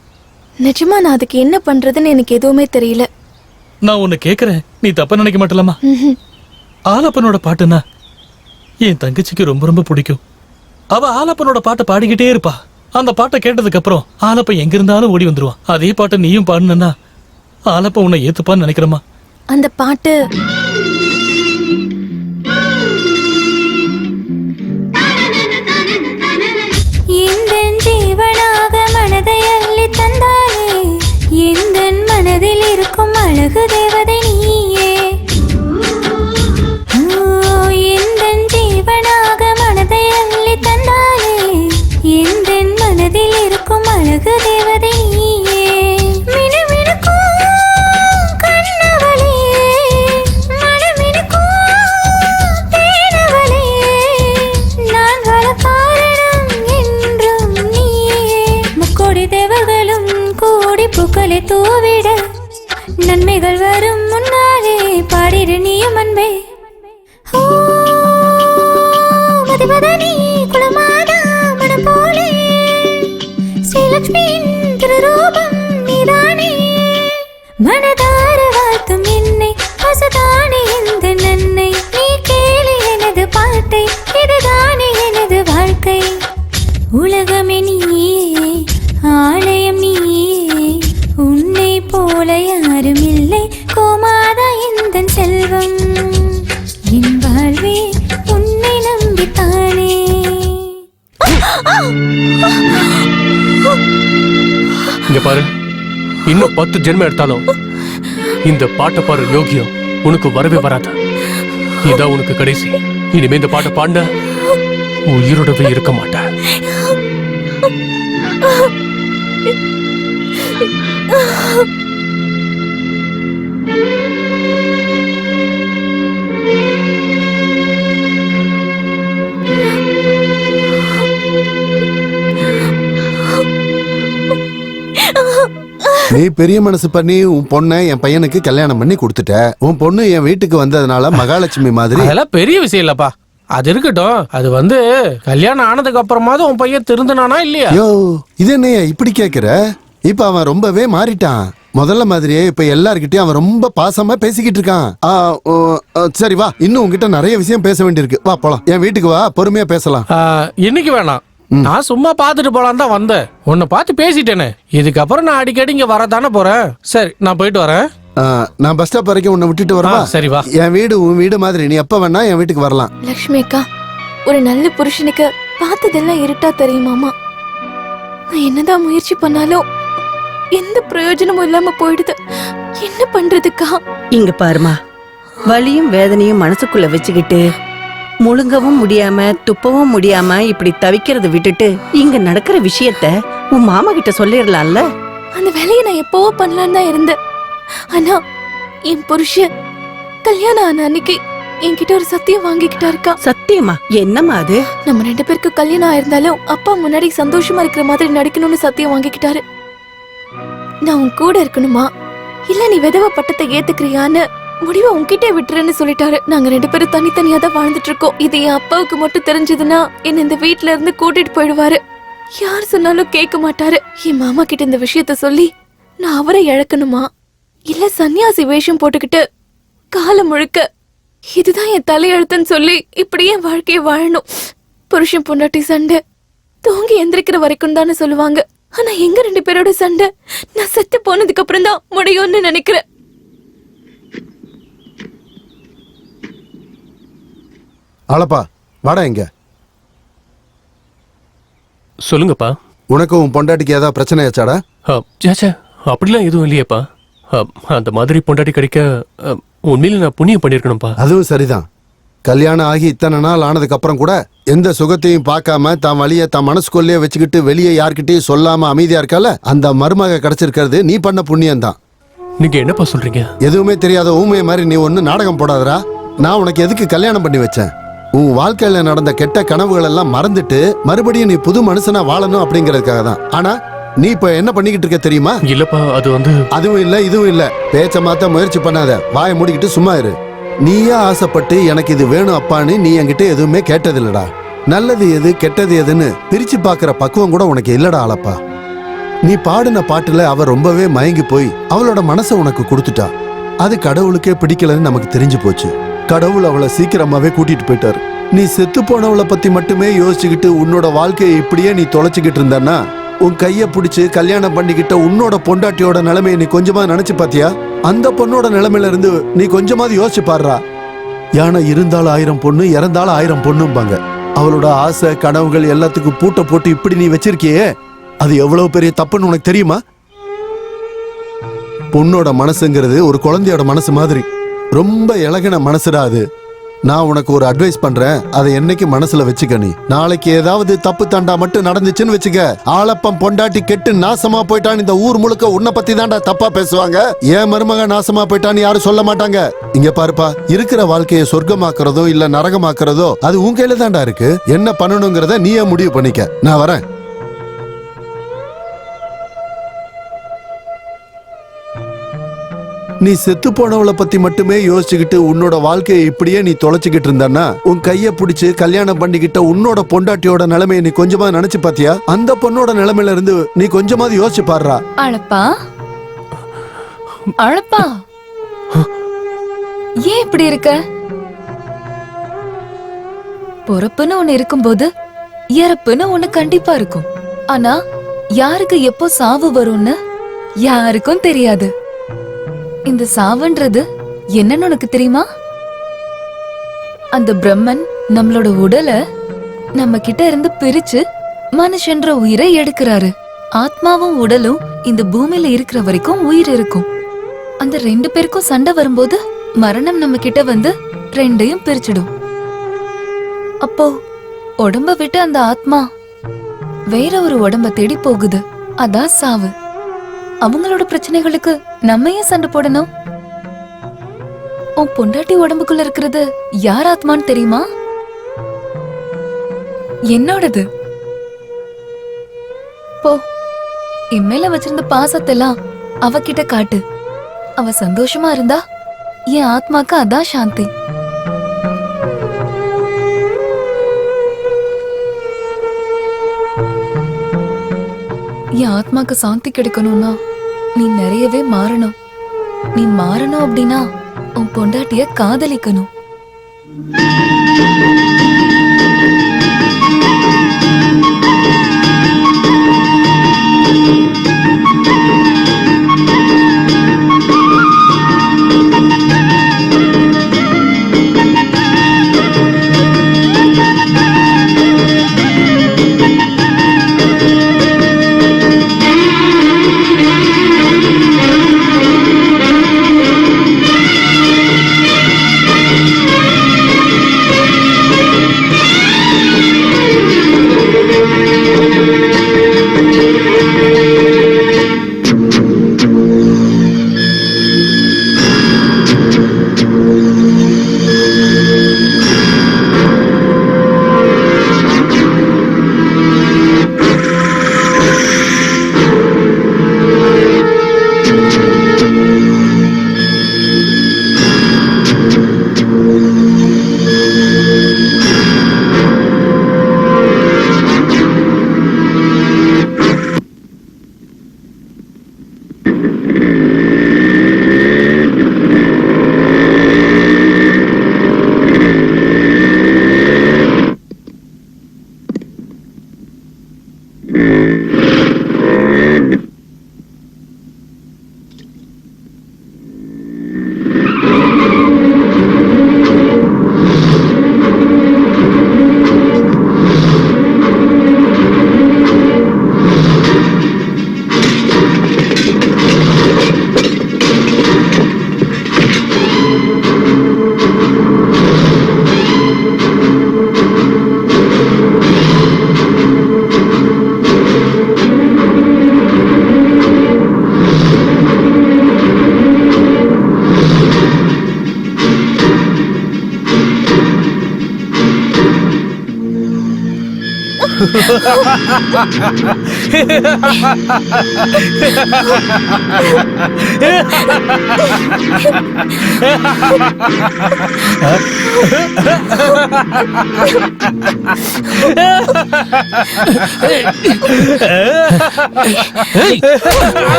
நிஜமா நான் அதுக்கு என்ன பண்றதுன்னு எனக்கு எதுவுமே தெரியல. நான் உன்னை கேக்குறேன், நீ தப்பா நினைக்க மாட்டலாமா? ஆலப்பனோட பாட்டுன்னா என் தங்கச்சிக்கு ரொம்ப ரொம்ப பிடிக்கும். அவ ஆலப்பனோட பாட்டை பாடிக்கிட்டே இருப்பா. அந்த பாட்டை கேட்டதுக்கு அப்புறம் ஆலப்ப எங்க இருந்தாலும் ஓடி வந்துருவான். அதே பாட்டை நீயும் பாடுனா ஆலப்ப உன்னை ஏத்துப்பான்னு நினைக்கிறமா? அந்த பாட்டு எந்தன் ஜீவனாக மனதை அள்ளி தந்தாயே. எந்தன் மனதில் இருக்கும் அழகு தேவதை நீயே. எந்தன் ஜீவனாக மனதை அள்ளி தந்தாயே. எந்தன் மனதில் இருக்கும் அழகு நன்மைகள் வரும் முன்னாலே பாடிடு நீயும் அன்பே. ஓ மதிவதனி குலமாதா மனம் போலே ஸ்ரீலக்ஷ்மியின் திருரூபம் நீதானே. மனதார வாழ்த்தும் என்னை பசுதானே இந்த நன்மை. நீ கேளு எனது பாட்டை, இதுதானே எனது வாழ்க்கை. உலகமே நீயே, ஆலயம் நீயே, உன்னை போல யாரும் இல்லை கோமாதா எந்தன் செல்வம். என் வாழ்வே உன்னை நம்பித்தானே. இங்க பாரு, இன்னும் 10 ஜென்மம் எடுத்தாலும் இந்த பாட்டை பாரு யோகியம் உனக்கு வரவே வராது. இதான் உனக்கு கடைசி. இனிமே இந்த பாட்டை பாண்ட உயிரோடவே இருக்க மாட்டேன். நீ பெரிய மனசு பண்ணி உன் பொண்ணை என் பையனுக்கு கல்யாணம் பண்ணி கொடுத்துட்ட. உன் பொண்ணு என் வீட்டுக்கு வந்ததுனால மகாலட்சுமி மாதிரி. அதெல்லாம் பெரிய விஷயம் இல்லப்பா. அது இருக்கட்டும். அது கல்யாணம் ஆனதுக்கு அப்புறமாவது உன் பையன் திருந்தினானா இல்லையா? யோ, இது என்னையா இப்படி கேக்குற? இப்ப அவன் ரொம்பவே மாறிட்டான். முதல்ல மாதிரியே இப்ப எல்லார்கிட்டயும் அவன் ரொம்ப பாசமா பேசிக்கிட்டு இருக்கான். சரி வா, இன்னும் உன்கிட்ட நிறைய விஷயம் பேச வேண்டியிருக்கு. வா போலாம், என் வீட்டுக்கு வா, பொறுமையா பேசலாம். இன்னைக்கு வேணாம், நான் சும்மா பாத்துட்டு போலாம் தான் வந்தேன். உன்னை பார்த்து பேசிட்டேனே, இதுக்கப்புறம் நான் அடிக்கடி இங்க வரதானே போறேன். சரி, நான் போயிட்டு வரேன். நான் பஸ் ஸ்டாப் வரைக்கும் உன்னை விட்டுட்டு வரவா? சரி வா. என் வீடு உன் வீடு மாதிரி, நீ எப்ப வேணா என் வீட்டுக்கு வரலாம். லக்ஷ்மி அக்கா, ஒரு நல்ல புருஷனுக்கு பார்த்ததெல்லாம் இருட்டா தெரியுமாமா. நான் என்னதான் முயற்சி பண்ணாலும் எந்த பிரயோஜனமும் இல்லாம போயிடுது. என்ன பண்றதுக்கா? இங்க பாருமா, வலியும் வேதனையும் மனசுக்குள்ள வச்சுக்கிட்டு முழுங்கவும் முடியாம துப்பவும் முடியாம இப்படி தவிக்கிறத விட்டுட்டு இங்க நடக்கிற விஷயத்த உன் மாமா கிட்ட சொல்லிடலாம்ல. அந்த வேலையை நான் எப்பவோ பண்ணலான்னு தான் இருந்தேன். ஆனா என் புருஷன் கல்யாணம் ஆன அன்னைக்கு என்கிட்ட ஒரு சத்தியம் வாங்கிக்கிட்டா இருக்கா. சத்தியமா? என்னம்மா அது? நம்ம 2 பேருக்கு கல்யாணம் ஆயிருந்தாலும் அப்பா முன்னாடி சந்தோஷமா இருக்கிற மாதிரி நடிக்கணும்னு சத்தியம் வாங்கிக்கிட்டாரு. நான் உன் கூட இருக்கணுமா இல்ல நீ விதவை பட்டத்தை ஏத்துக்கிறியான்னு முடிவை உன்கிட்ட விட்டுறேன்னு சொல்லிட்டாரு. நாங்க 2 பேரும் தனித்தனியா தான் வாழ்ந்துட்டு இருக்கோம். இது என் அப்பாவுக்கு மட்டும் தெரிஞ்சதுன்னா என்ன இந்த வீட்ல இருந்து கூட்டிட்டு போயிடுவாரு. யார் சொன்னாலும் கேட்க மாட்டாரு. என் மாமா கிட்ட இந்த விஷயத்த சொல்லி நான் அவரை இழக்கணுமா இல்ல சன்னியாசி வேஷம் போட்டுக்கிட்டு காலம் முழுக்க இதுதான் என் தலையெழுத்துன்னு சொல்லி இப்படியே வாழ்க்கைய வாழணும். புருஷன் பொண்டாட்டி சண்டை தூங்கி எந்திரிக்கிற வரைக்கும் தானே சொல்லுவாங்க. ஆனா எங்க 2 பேரோட சண்டை நான் செத்து போனதுக்கு அப்புறம் தான் முடியும்னு நினைக்கிறேன். ஆளப்பா, வாடா இங்க. சொல்லுங்கப்பா. உனக்கு உன் பொண்டாட்டிக்கு ஏதாவது பிரச்சனை ஆச்சாடா? சேச்சே, அப்படிலாம் எதுவும் இல்லையேப்பா. அந்த மாதிரி பொண்டாட்டி கிடைக்க உண்மையில நான் புண்ணியம் பண்ணிருக்கணும்ப்பா. அதுவும் சரிதான். கல்யாணம் ஆகி இத்தனை நாள் ஆனதுக்கு அப்புறம் கூட எந்த சுகத்தையும் பார்க்காம தான் வழிய தான் மனசுக்குள்ளேயே வச்சுக்கிட்டு வெளியே யார்கிட்டயும் சொல்லாம அமைதியா இருக்கல, அந்த மருமக கிடைச்சிருக்கிறது நீ பண்ண புண்ணியம் தான். நீங்க என்னப்பா சொல்றீங்க? எதுவுமே தெரியாத ஊமைய மாதிரி நீ ஒண்ணு நாடகம் போடாதடா. நான் உனக்கு எதுக்கு கல்யாணம் பண்ணி வச்சேன்? உன் வாழ்க்கையில நடந்த கெட்ட கனவுகள் எல்லாம் மறந்துட்டு மறுபடியும் நீ புது மனுஷனா வாழணும் அப்படிங்கறதுக்காக தான். ஆனா நீ இப்ப என்ன பண்ணிக்கிட்டு இருக்க தெரியுமா? இல்லப்பா, அது அதுவும் இல்ல இதுவும் இல்ல. பேச்ச மாத்த முயற்சி பண்ணாத, வாயை மூடிக்கிட்டு சும்மா இரு. நீயே ஆசைப்பட்டு எனக்கு இது வேணும் அப்பான்னு நீ என்கிட்ட எதுவுமே கேட்டதில்லடா. நல்லது எது கெட்டது எதுன்னு பிரிச்சு பாக்குற பக்குவம் கூட உனக்கு இல்லடா ஆளப்பா. நீ பாடின பாட்டுல அவ ரொம்பவே மயங்கி போய் அவளோட மனசை உனக்கு கொடுத்துட்டா. அது கடவுளுக்கே பிடிக்கலன்னு நமக்கு தெரிஞ்சு போச்சு. கடவுள் அவளை சீக்கிரமாவே கூட்டிட்டு போயிட்டாரு. நீ செத்து போனவளை பத்தி மட்டுமே யோசிச்சுக்கிட்டு உன்னோட வாழ்க்கையை இப்படியே நீ தொலைச்சுக்கிட்டு இருந்தான்னா உன் கைய பிடிச்சு கல்யாணம் பண்ணிக்கிட்ட உன்னோட பொண்டாட்டியோட நிலைமையை நீ கொஞ்சமா நினைச்சு பாத்தியா? அந்த பொண்ணோட நிலைமையில இருந்து நீ கொஞ்சமாவது யோசிச்சு பாடுறா. யானை இருந்தாலும் 1000 பொண்ணு, இறந்தாலும் 1000 பொண்ணும்பாங்க. அவளோட ஆசை கனவுகள் எல்லாத்துக்கும் பூட்டை போட்டு இப்படி நீ வச்சிருக்கியே, அது எவ்வளவு பெரிய தப்புன்னு உனக்கு தெரியுமா? பொண்ணோட மனசுங்கிறது ஒரு குழந்தையோட மனசு மாதிரி. ரொம்ப இலகின மனசுடா அது. நான் உனக்கு ஒரு அட்வைஸ் பண்றேன், அதை என்னைக்கு மனசுல வச்சுக்க. நீ நாளைக்கு ஏதாவது தப்பு தண்டா மட்டும் நடந்துச்சுன்னு வச்சுக்க, ஆளப்பம் பொண்டாட்டி கெட்டு நாசமா போயிட்டான் இந்த ஊர் முழுக்க உன்னை பத்தி தான்டா தப்பா பேசுவாங்க. ஏன் மருமக நாசமா போயிட்டான்னு யாரும் சொல்ல மாட்டாங்க. இங்க பாருப்பா, இருக்கிற வாழ்க்கையை சொர்க்கமாக்குறதோ இல்ல நரகமாக்குறதோ அது உன் கையில தான்டா இருக்கு. என்ன பண்ணணுங்கிறத நீயே முடிவு பண்ணிக்க. நான் வரேன். நீ செத்து போனவளை பத்தி மட்டுமே யோசிச்சுக்கிட்டு உன்னோட வாழ்க்கையை இப்படியே நீ தொலைச்சுக்கிட்டு இருந்தானா உன் கைய பிடிச்சு கல்யாணம் பண்ணிக்கிட்ட உன்னோட பொண்டாட்டியோட நிலைமையை நீ கொஞ்சமா நினைச்சு பாத்தியா? அந்த பொண்ணோட நிலைமையில இருந்து நீ கொஞ்சமாவது யோசிச்சு பாடுறா. அழப்பா அழப்பா, ஏன் இப்படி இருக்க? பொறுப்புன்னு ஒண்ணு இருக்கும்போது இறப்புன்னு ஒண்ணு கண்டிப்பா இருக்கும். ஆனா யாருக்கு எப்போ சாவு வரும்னு யாருக்கும் தெரியாது. இந்த சாவுன்றது என்னன்னு உனக்கு தெரியுமா? அந்த பிரம்மன் நம்மளோட உடலை நம்ம கிட்ட இருந்து பிரிச்சு மனுஷன்ற உயிரை எடுக்கிறாரு. ஆத்மாவும் உடலும் இந்த பூமியில இருக்கிற வரைக்கும் உயிர் இருக்கும். அந்த 2 பேருக்கும் சண்டை வரும்போது மரணம் நம்ம கிட்ட வந்து 2ஐயும் பிரிச்சிடும். அப்போ உடம்ப விட்டு அந்த ஆத்மா வேற ஒரு உடம்ப தேடி போகுது. அதான் சாவு. அவங்களோட பிரச்சனைகளுக்கு நம்ம ஏன் சண்டை போடணும்? உன் பொண்டாட்டி உடம்புக்குள்ள இருக்கிறது யார் ஆத்மான்னு தெரியுமா? என்னோடது. போ, இம்மேல வச்சிருந்த பாசத்தெல்லாம் அவகிட்ட காட்டு. அவ சந்தோஷமா இருந்தா என் ஆத்மாக்கு அதான் சாந்தி. என் ஆத்மாக்கு சாந்தி கிடைக்கணும்னா நீ நிறையவே மாறணும். நீ மாறணும் அப்படின்னா உன் பொண்டாட்டிய காதலிக்கணும்.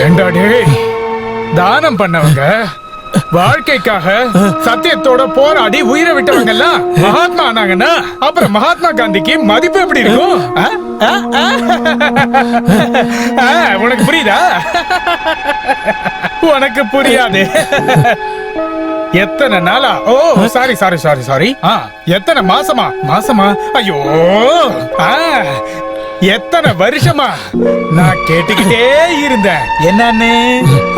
ஏண்டா டேய், தானம் பண்ணவங்க, வாழ்க்கைக்காக சத்தியத்தோட போராடி உயிரை விட்டவங்க எல்லாம் மகாத்மா ஆனாங்கன்னா அப்புறம் மகாத்மா காந்திக்கு மதிப்பு எப்படி இருக்கும்? உனக்கு புரியுதா? உனக்கு புரியாது. எத்தனை நாளா? ஓ சாரி சாரி சாரி சாரி. எத்தனை மாசமா? ஐயோ, எத்தனை வருஷமா நான் கேட்டுக்கிட்டே இருந்தேன். என்னன்னு?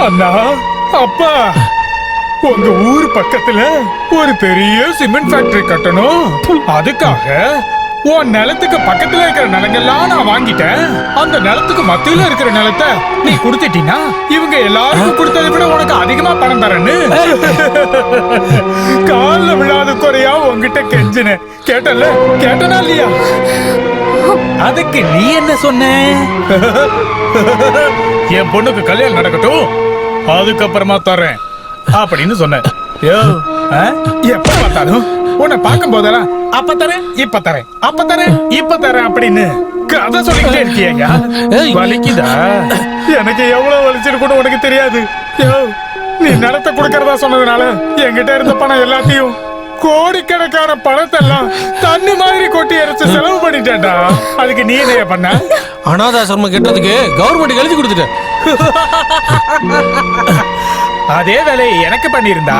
அண்ணா, அப்பா, உங்க ஊர் பக்கத்துல ஒரு பெரிய சிமெண்ட் ஃபேக்டரி கட்டணும். அதுக்காக உன் நிலத்துக்கு பக்கத்துல இருக்கிற நிலங்கள்லாம் நான் வாங்கிட்டேன். அந்த நிலத்துக்கு மத்தியில இருக்கிற நிலத்தை நீ கொடுத்துட்டீன்னா இவங்க எல்லாருக்கும் கொடுத்ததை விட உனக்கு அதிகமா பணம் தரேன்னு கால்ல விழாத குறையா உங்ககிட்ட கெஞ்சினேன். கேட்டல? கேட்டனா இல்லையா? அதுக்கு நீ என்ன சொன்ன? என் பொண்ணுக்கு கல்யாணம் நடக்கட்டும், அதுக்கப்புறமா தரேன் அப்படின்னு சொன்ன. யோ, எப்ப பார்த்தாலும் உன்னை பார்க்கும் போதெல்லாம் அப்ப தரேன், இப்ப தரேன், அப்ப தரேன், இப்ப தரேன் அப்படின்னு கதை சொல்லிக்கிட்டே இருக்கியா? வலிக்குதா? எனக்கு எவ்வளவு வலிச்சிருக்குன்னு உனக்கு தெரியாது. யோ, நீ நிலத்தை கொடுக்கறதா சொன்னதுனால என்கிட்ட இருந்த பணம் எல்லாத்தையும், கோடிக்கணக்கான பணத்தை எல்லாம் தண்ணி மாதிரி கொட்டி அரைச்சு செலவு பண்ணிட்டேன்டா. அதுக்கு நீ என்ன பண்ண? அனாதாசிரமம் கெட்டதுக்கு கவர்மெண்ட் எழுதி கொடுத்துட்டேன். அதே வேலையை எனக்கு பண்ணிருந்தா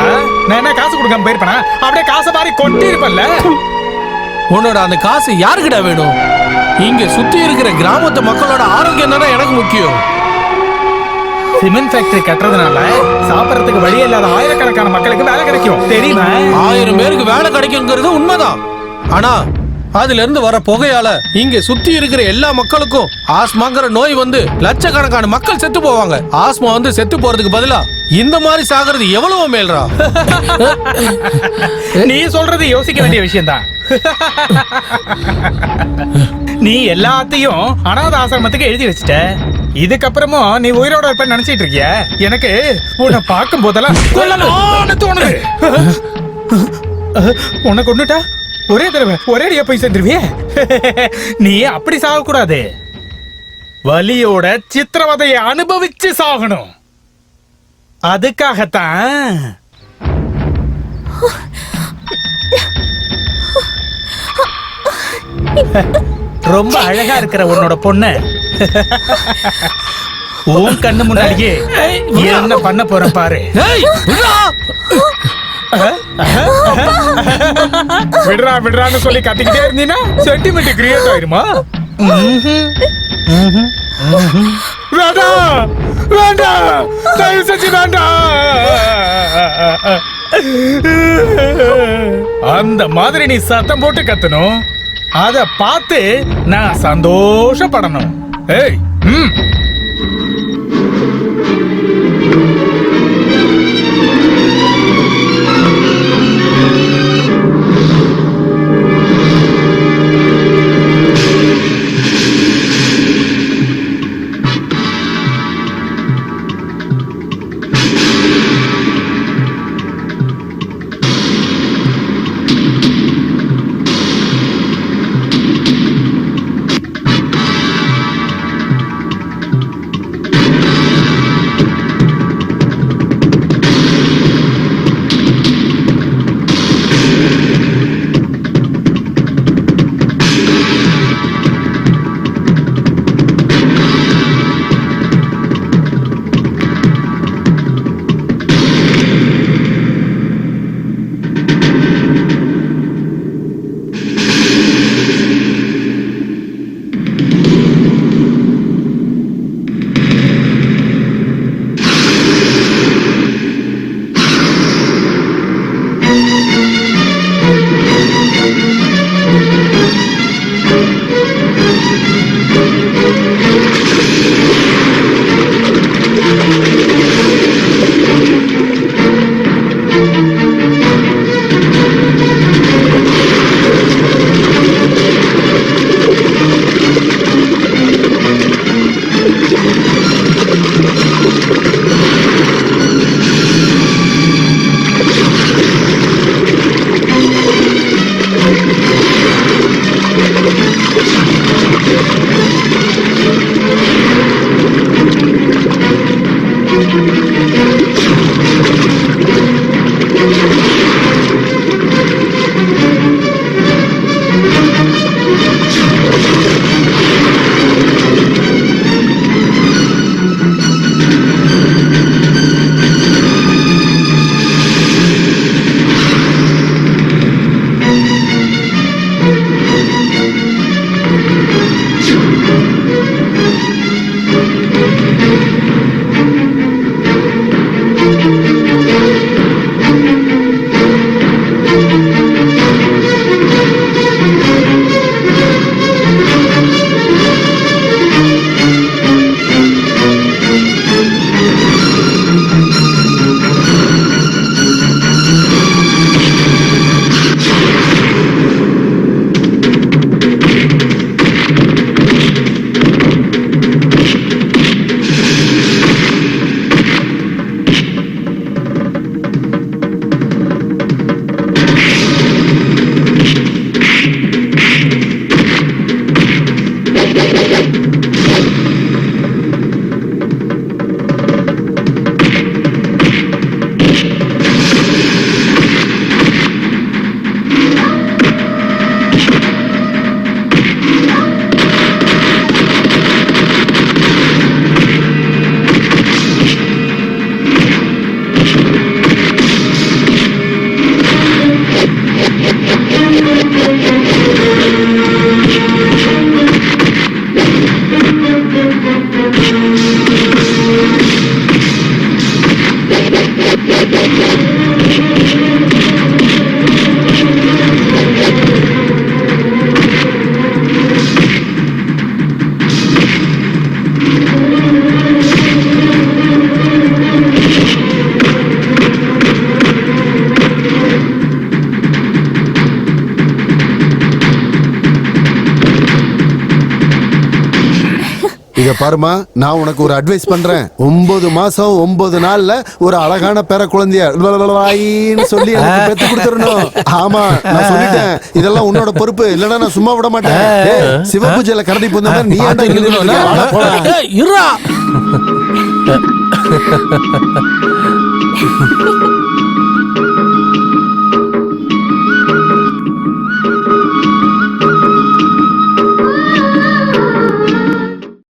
நான் என்ன காசு கொடுக்காம போயிருப்பேனா? அப்படியே காசை மாதிரி கொட்டி இருப்பல்ல. உன்னோட அந்த காசு யாருக்கிட்ட வேணும்? இங்க சுத்தி இருக்கிற கிராமத்து மக்களோட ஆரோக்கியம் தானே எனக்கு முக்கியம். சிமெண்ட் ஃபேக்டரி கட்டுறதுனால சாப்பிடறதுக்கு வழி இல்லாத ஆயிரக்கணக்கான மக்களுக்கு வேலை கிடைக்கும் தெரியுமா? 1000 பேருக்கு வேலை கிடைக்குங்கிறது உண்மைதான். ஆனா அதுல இருந்து வர புகையால இங்க சுத்தி இருக்கிற எல்லா மக்களுக்கும் ஆஸ்மாங்கிற நோய் வந்து லட்சக்கணக்கான மக்கள் செத்து போவாங்க. ஆஸ்மா வந்து செத்து போறதுக்கு பதிலா இந்த மாதிரி சாகிறது எவ்வளவு மேல்ரா. நீ சொல்றது யோசிக்க வேண்டிய விஷயம் தான். நீ எல்லாத்தையும் அனாத ஆசிரமத்துக்கு எழுதி வச்சிட்ட. இதுக்கப்புறமும் நீ உயிரோட இருப்ப நினைச்சிட்டு இருக்கிய? எனக்கு உன்னை பார்க்கும் போதெல்லாம் கொல்லணும்னு தோணுது. உன்னை கொண்டுட்டா ஒரே தடவை ஒரேடியா போய் சேர்ந்துருவியே. நீ அப்படி சாக கூடாது. வலியோட சித்திரவதையை அனுபவிச்சு சாகணும். அதுக்காகத்தான் ரொம்ப அழகா இருக்கிற உன்னோட பொண்ணு உன் கண்ணு முன்னாடியே என்ன பண்ண போற பாரு. விடுறா விடுறான்னு சொல்லி கத்திக்கிட்டே இருந்தீங்கன்னா சென்டிமெண்ட் கிரியேட் ஆயிருமா? வேண்டாம் வேண்டாம், தயவு செஞ்சு வேண்டாம். அந்த மாதிரி நீ சத்தம் போட்டு கத்தணும். அத பார்த்து நான் சந்தோஷப்படணும். ஏய், இத பாருமா, நான் உனக்கு ஒரு அட்வைஸ் பண்றேன். 9 மாசம் 9 நாள்ல ஒரு அழகான பேர குழந்தைய சொல்லி எனக்கு பெத்து கொடுத்துடணும். ஆமா, நான் சொல்லிட்டேன். இதெல்லாம் உன்னோட பொறுப்பு. இல்லன்னா நான் சும்மா விட மாட்டேன். சிவபூஜையில கரடி பூந்த மாதிரி நீ ஏன்டா இங்க நின்னுட்டு இருக்க? வாடா, போலாம். இருடா